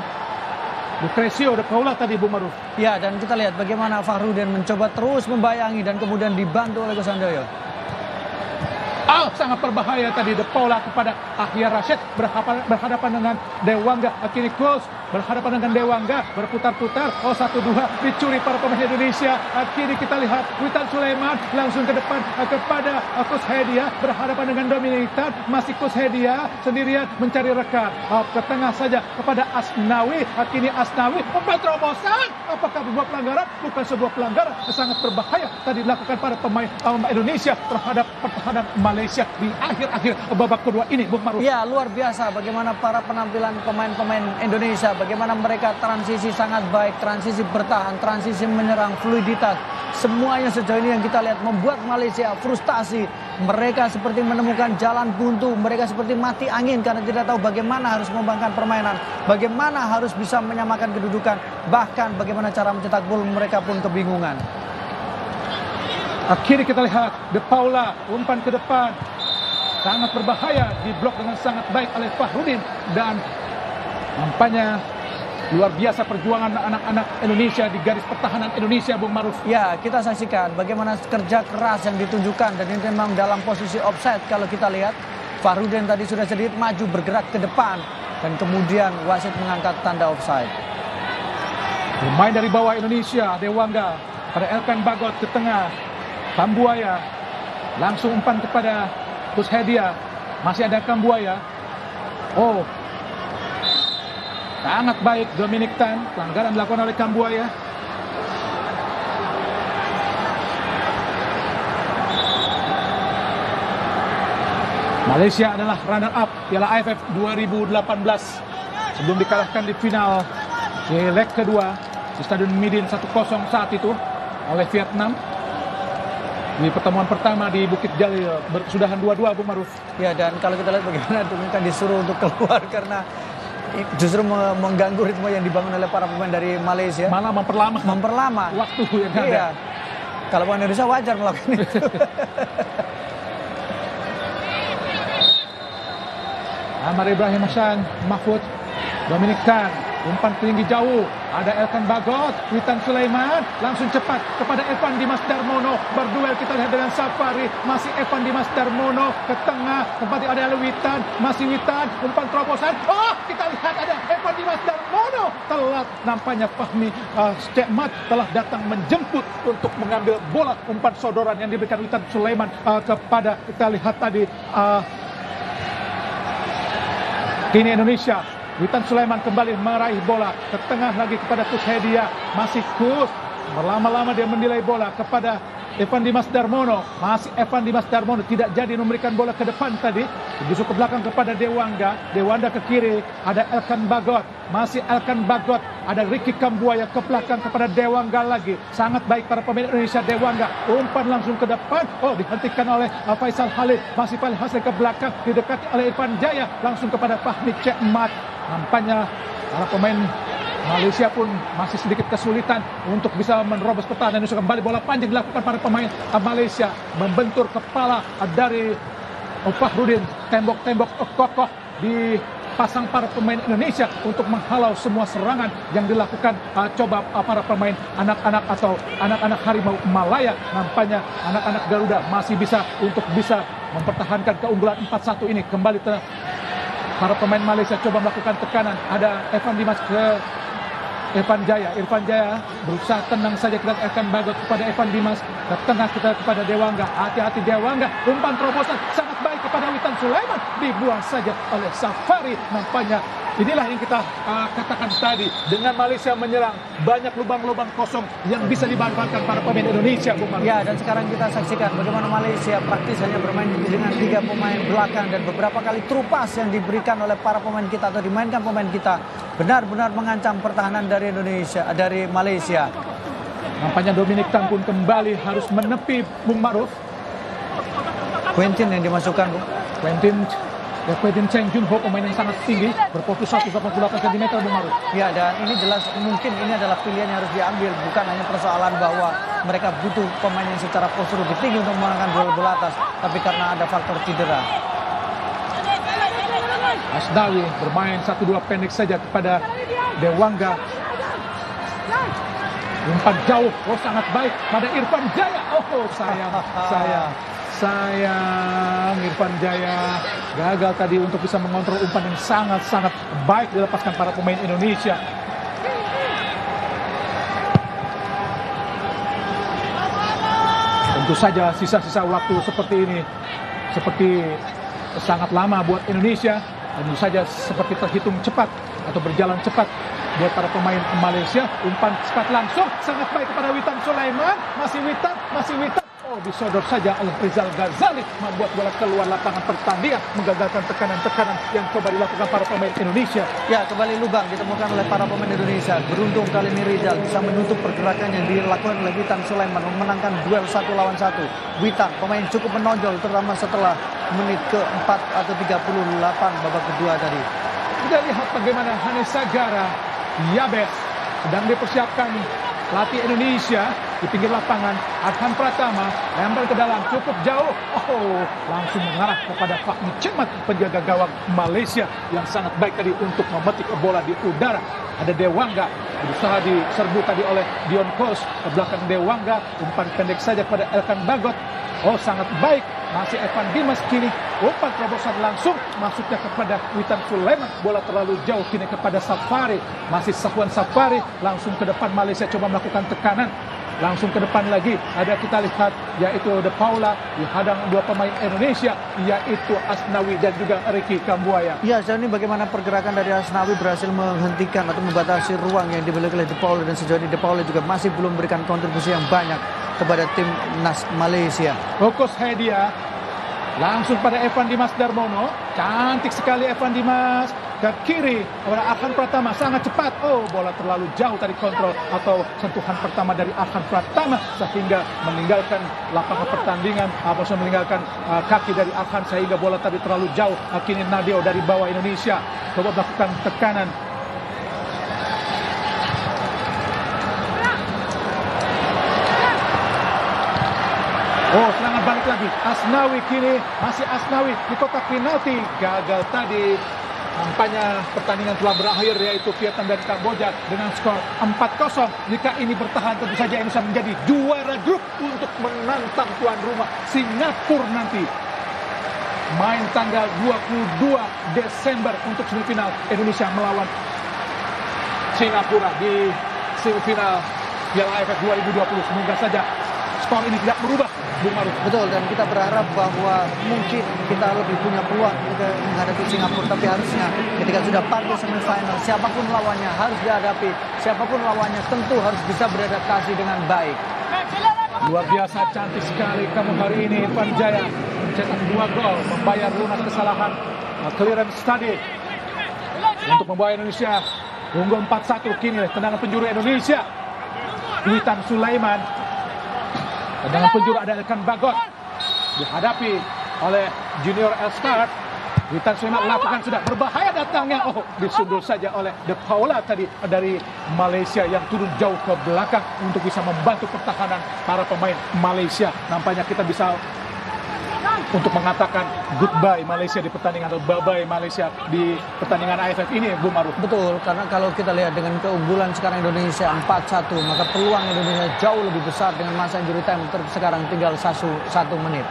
Lucrecio de Paula tadi, Bung Maruf. Ya, dan kita lihat bagaimana Fahrudin mencoba terus membayangi dan kemudian dibantu oleh Gus Handoyo. sangat berbahaya tadi. De Paula kepada Ahya Rashid berhadapan dengan Dewangga. Kini Kus berhadapan dengan Dewangga, berputar-putar. 1-2 dicuri para pemain Indonesia. Kini kita lihat Witan Sulaiman langsung ke depan kepada Kus Hedia, berhadapan dengan Dominic Tan. Masih Kus Hedia sendirian mencari rekan. Ke tengah saja kepada Asnawi. Kini Asnawi umpan terobosan. Apakah sebuah pelanggaran? Bukan sebuah pelanggaran, sangat berbahaya tadi dilakukan para pemain Indonesia terhadap pertahanan Malaysia di akhir-akhir babak kedua ini, Bung Maruf. Ya, luar biasa bagaimana para penampilan pemain-pemain Indonesia, bagaimana mereka transisi sangat baik, transisi bertahan, transisi menyerang, fluiditas. Semuanya sejauh ini yang kita lihat membuat Malaysia frustasi. Mereka seperti menemukan jalan buntu, mereka seperti mati angin karena tidak tahu bagaimana harus mengembangkan permainan, bagaimana harus bisa menyamakan kedudukan, bahkan bagaimana cara mencetak gol, mereka pun kebingungan. Akhirnya kita lihat De Paula umpan ke depan, sangat berbahaya, diblok dengan sangat baik oleh Fahrudin, dan nampaknya luar biasa perjuangan anak-anak Indonesia di garis pertahanan Indonesia, Bung Maruf. Ya, kita saksikan bagaimana kerja keras yang ditunjukkan, dan ini memang dalam posisi offside. Kalau kita lihat Fahrudin tadi sudah sedikit maju bergerak ke depan, dan kemudian wasit mengangkat tanda offside. Pemain dari bawah Indonesia, Dewangga pada Elkan Bagot ke tengah. Kambuaya langsung umpan kepada Kus Hedia. Masih ada Kambuaya. Oh, sangat baik Dominic Tan. Pelanggaran dilakukan oleh Kambuaya. Malaysia adalah runner up Piala AFF 2018 sebelum dikalahkan di final di leg kedua di Stadion Midin 1-0 saat itu oleh Vietnam. Di pertemuan pertama di Bukit Jalil berkesudahan 2-2, Bung Maruf. Ya, dan kalau kita lihat bagaimana Dominic disuruh untuk keluar karena justru mengganggu ritme yang dibangun oleh para pemain dari Malaysia. Malah memperlama waktu yang ada. Iya. Kalau pemain Indonesia wajar melakukan itu. Amar Ibrahim Hassan, Mahfud, Dominic Tan, umpan tinggi jauh. Ada Elkan Bagot, Witan Sulaiman, langsung cepat kepada Evan Dimas Darmono. Berduel kita lihat dengan Safari, masih Evan Dimas Darmono ke tengah, kembali ada Witan, masih Witan, umpan terobosan. Oh, kita lihat ada Evan Dimas Darmono. Telat nampaknya Fahmi Cekmat telah datang menjemput untuk mengambil bola umpan sodoran yang diberikan Witan Sulaiman kepada, kita lihat tadi, kini Indonesia. Witan Sulaiman kembali meraih bola ke tengah lagi kepada Kus Hedia. Masih Kus, berlama-lama dia menilai bola kepada Evan Dimas Darmono. Masih Evan Dimas Darmono tidak jadi memberikan bola ke depan tadi. Justru ke belakang kepada Dewangga. Dewangga ke kiri, ada Elkan Bagot. Masih Elkan Bagot, ada Ricky Kambuaya ke belakang kepada Dewangga lagi. Sangat baik para pemain Indonesia. Dewangga umpan langsung ke depan. Oh, dihentikan oleh Faisal Khalid. Masih Faisal Khalid ke belakang, didekati oleh Irfan Jaya langsung kepada Fahmi Cekmat. Nampaknya para pemain Malaysia pun masih sedikit kesulitan untuk bisa menerobos pertahanan Indonesia. Kembali bola panjang dilakukan para pemain Malaysia, membentur kepala dari Fahrudin. Tembok-tembok kokoh dipasang para pemain Indonesia untuk menghalau semua serangan yang dilakukan coba para pemain anak-anak atau anak-anak harimau Malaya. Nampaknya anak-anak Garuda masih bisa mempertahankan keunggulan 4-1 ini. Kembali para pemain Malaysia coba melakukan tekanan. Ada Evan Dimas ke Irfan Jaya berusaha tenang saja, kita akan Bagot kepada Evan Dimas. Ke tengah kita kepada Dewangga. Hati-hati Dewangga. Umpan terobosan sangat baik kepada Witan Sulaiman. Dibuang saja oleh Safari. Nampaknya inilah yang kita katakan tadi. Dengan Malaysia menyerang, banyak lubang-lubang kosong yang bisa dimanfaatkan para pemain Indonesia, Bung Maruf. Ya, dan sekarang kita saksikan bagaimana Malaysia praktis hanya bermain dengan 3 pemain belakang, dan beberapa kali trupas yang diberikan oleh para pemain kita atau dimainkan pemain kita benar-benar mengancam pertahanan dari Indonesia, dari Malaysia. Nampaknya Dominic Tan pun kembali harus menepi, Bung Maruf. Quentin yang dimasukkan, Bung. Quentin Cheng Junho, pemain yang sangat tinggi, berfokus 188 cm, Bung Maruf. Ya, dan ini jelas mungkin ini adalah pilihan yang harus diambil. Bukan hanya persoalan bahwa mereka butuh pemain yang secara postur lebih tinggi untuk memenangkan bola atas, tapi karena ada faktor cedera. Asnawi bermain 1-2 pendek saja kepada Dewangga. Umpan jauh, oh sangat baik pada Irfan Jaya. Oh sayang. sayang Irfan Jaya gagal tadi untuk bisa mengontrol umpan yang sangat-sangat baik dilepaskan para pemain Indonesia. Tentu saja sisa-sisa waktu seperti ini seperti sangat lama buat Indonesia. Tentu saja seperti terhitung cepat atau berjalan cepat buat para pemain Malaysia. Umpan cepat langsung sangat baik kepada Witan Sulaiman. Masih Witan. Oh, disodor saja oleh Rizal Ghazali, membuat bola keluar lapangan pertandingan, menggagalkan tekanan-tekanan yang coba dilakukan para pemain Indonesia. Ya, kembali lubang ditemukan oleh para pemain Indonesia. Beruntung kali ini Rizal bisa menutup pergerakan yang dilakukan oleh Witan Sulaiman, memenangkan duel 1 lawan 1. Witan, pemain cukup menonjol, terutama setelah menit ke-4 atau 38 babak kedua tadi. Kita lihat bagaimana Hanis Sagara, Yabes sedang dipersiapkan pelatih Indonesia di pinggir lapangan. Arhan Pratama lempar ke dalam cukup jauh. Oh, langsung mengarah kepada Fahmi Cemat, penjaga gawang Malaysia yang sangat baik tadi untuk memetik bola di udara. Ada Dewangga, berusaha diserbu tadi oleh Dion Kos. Ke belakang Dewangga, umpan pendek saja pada Elkan Bagot. Oh, sangat baik. Masih Evan Dimas kini. Umpan terobosan langsung masuknya kepada Witan Sulaiman. Bola terlalu jauh kini kepada Safari. Masih Safwan Safari. Langsung ke depan Malaysia coba melakukan tekanan. Langsung ke depan lagi. Ada kita lihat yaitu De Paula dihadang dua pemain Indonesia yaitu Asnawi dan juga Ricky Kambuaya. Ya, sejauh ini bagaimana pergerakan dari Asnawi berhasil menghentikan atau membatasi ruang yang dimiliki oleh De Paula, dan sejauh ini De Paula juga masih belum memberikan kontribusi yang banyak kepada timnas Malaysia. Fokus Hedia langsung pada Evan Dimas Darmono. Cantik sekali Evan Dimas ke kiri kepada Arhan Pratama, sangat cepat. Oh, bola terlalu jauh tadi kontrol atau sentuhan pertama dari Arhan Pratama sehingga meninggalkan lapangan pertandingan, maksudnya meninggalkan kaki dari Arhan sehingga bola tadi terlalu jauh. Kini Nadeo dari bawah Indonesia coba melakukan tekanan. Oh, serangan balik lagi. Asnawi kini, masih Asnawi di kotak penalti. Gagal tadi. Nampaknya pertandingan telah berakhir yaitu Vietnam dan Kamboja dengan skor 4-0. Jika ini bertahan tentu saja Indonesia menjadi juara grup untuk menantang tuan rumah Singapura nanti. Main tanggal 22 Desember untuk semifinal Indonesia melawan Singapura di semifinal Piala AFF 2020. Semoga saja skor ini tidak berubah, Bung Maruf. Betul, dan kita berharap bahwa mungkin kita lebih punya peluang untuk menghadapi Singapura, tapi harusnya ketika sudah partai semifinal, siapapun lawannya harus dihadapi, siapapun lawannya tentu harus bisa beradaptasi dengan baik. Luar biasa cantik sekali kamu hari ini, Irfan Jaya mencetak 2 gol, membayar lunas kesalahan clearance tadi untuk membawa Indonesia unggul 4-1. Kini tendangan penjuru Indonesia, Witan Sulaiman. Tendangan penjuru ada Elkan Bagot dihadapi oleh Junior Elstart. Witan Sulaiman lakukan sudah berbahaya datangnya. Oh, disundul saja oleh De Paula tadi dari Malaysia yang turun jauh ke belakang untuk bisa membantu pertahanan para pemain Malaysia. Nampaknya kita bisa untuk mengatakan goodbye Malaysia di pertandingan atau bye-bye Malaysia di pertandingan AFF ini, Bu Maruf. Betul, karena kalau kita lihat dengan keunggulan sekarang Indonesia 4-1, maka peluang Indonesia jauh lebih besar dengan masa injury time sekarang tinggal 1 menit.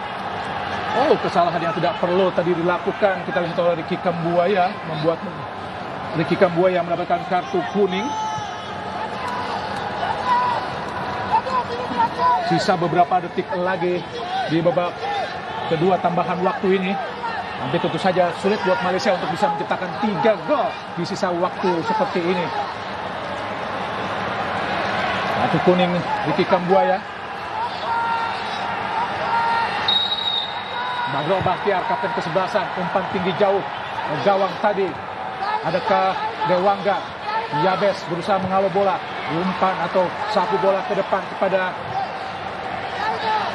Oh, kesalahan yang tidak perlu tadi dilakukan. Kita lihat oleh Ricky Kambuaya, membuat Ricky Kambuaya mendapatkan kartu kuning. Sisa beberapa detik lagi di babak kedua tambahan waktu ini. Tapi tentu saja sulit buat Malaysia untuk bisa menciptakan 3 gol di sisa waktu seperti ini. Kartu kuning Ricky Kambuaya. Badro Bahtiar, kapten kesebelasan, umpan tinggi jauh ke gawang tadi. Adakah Dewangga? Yabes berusaha mengawal bola, umpan atau sapu bola ke depan kepada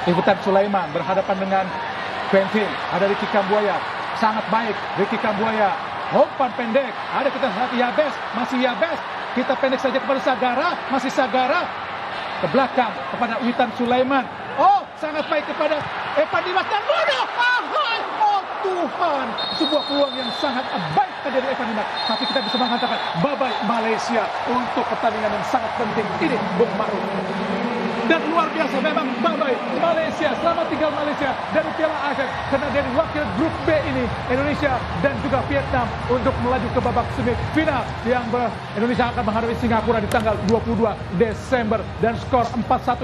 Witan Sulaiman berhadapan dengan Quentin. Ada Ricky Kambuaya, sangat baik Ricky Kambuaya. Umpan pendek, ada kita lihat Yabes, masih Yabes. Kita pendek saja kepada Sagara, masih Sagara. Ke belakang kepada Witan Sulaiman. Oh, sangat baik kepada Evan Dimas dan Bono. Oh Tuhan, sebuah peluang yang sangat baik dari Evan Dimas. Tapi kita bisa mengatakan bye-bye Malaysia untuk pertandingan yang sangat penting ini, Bung Maruf. Dan luar biasa memang bye-bye Malaysia selama tinggal Malaysia dari Piala ASEAN, karena dari wakil grup B ini Indonesia dan juga Vietnam untuk melaju ke babak semifinal yang Indonesia akan menghadapi Singapura di tanggal 22 Desember dan skor 4-1.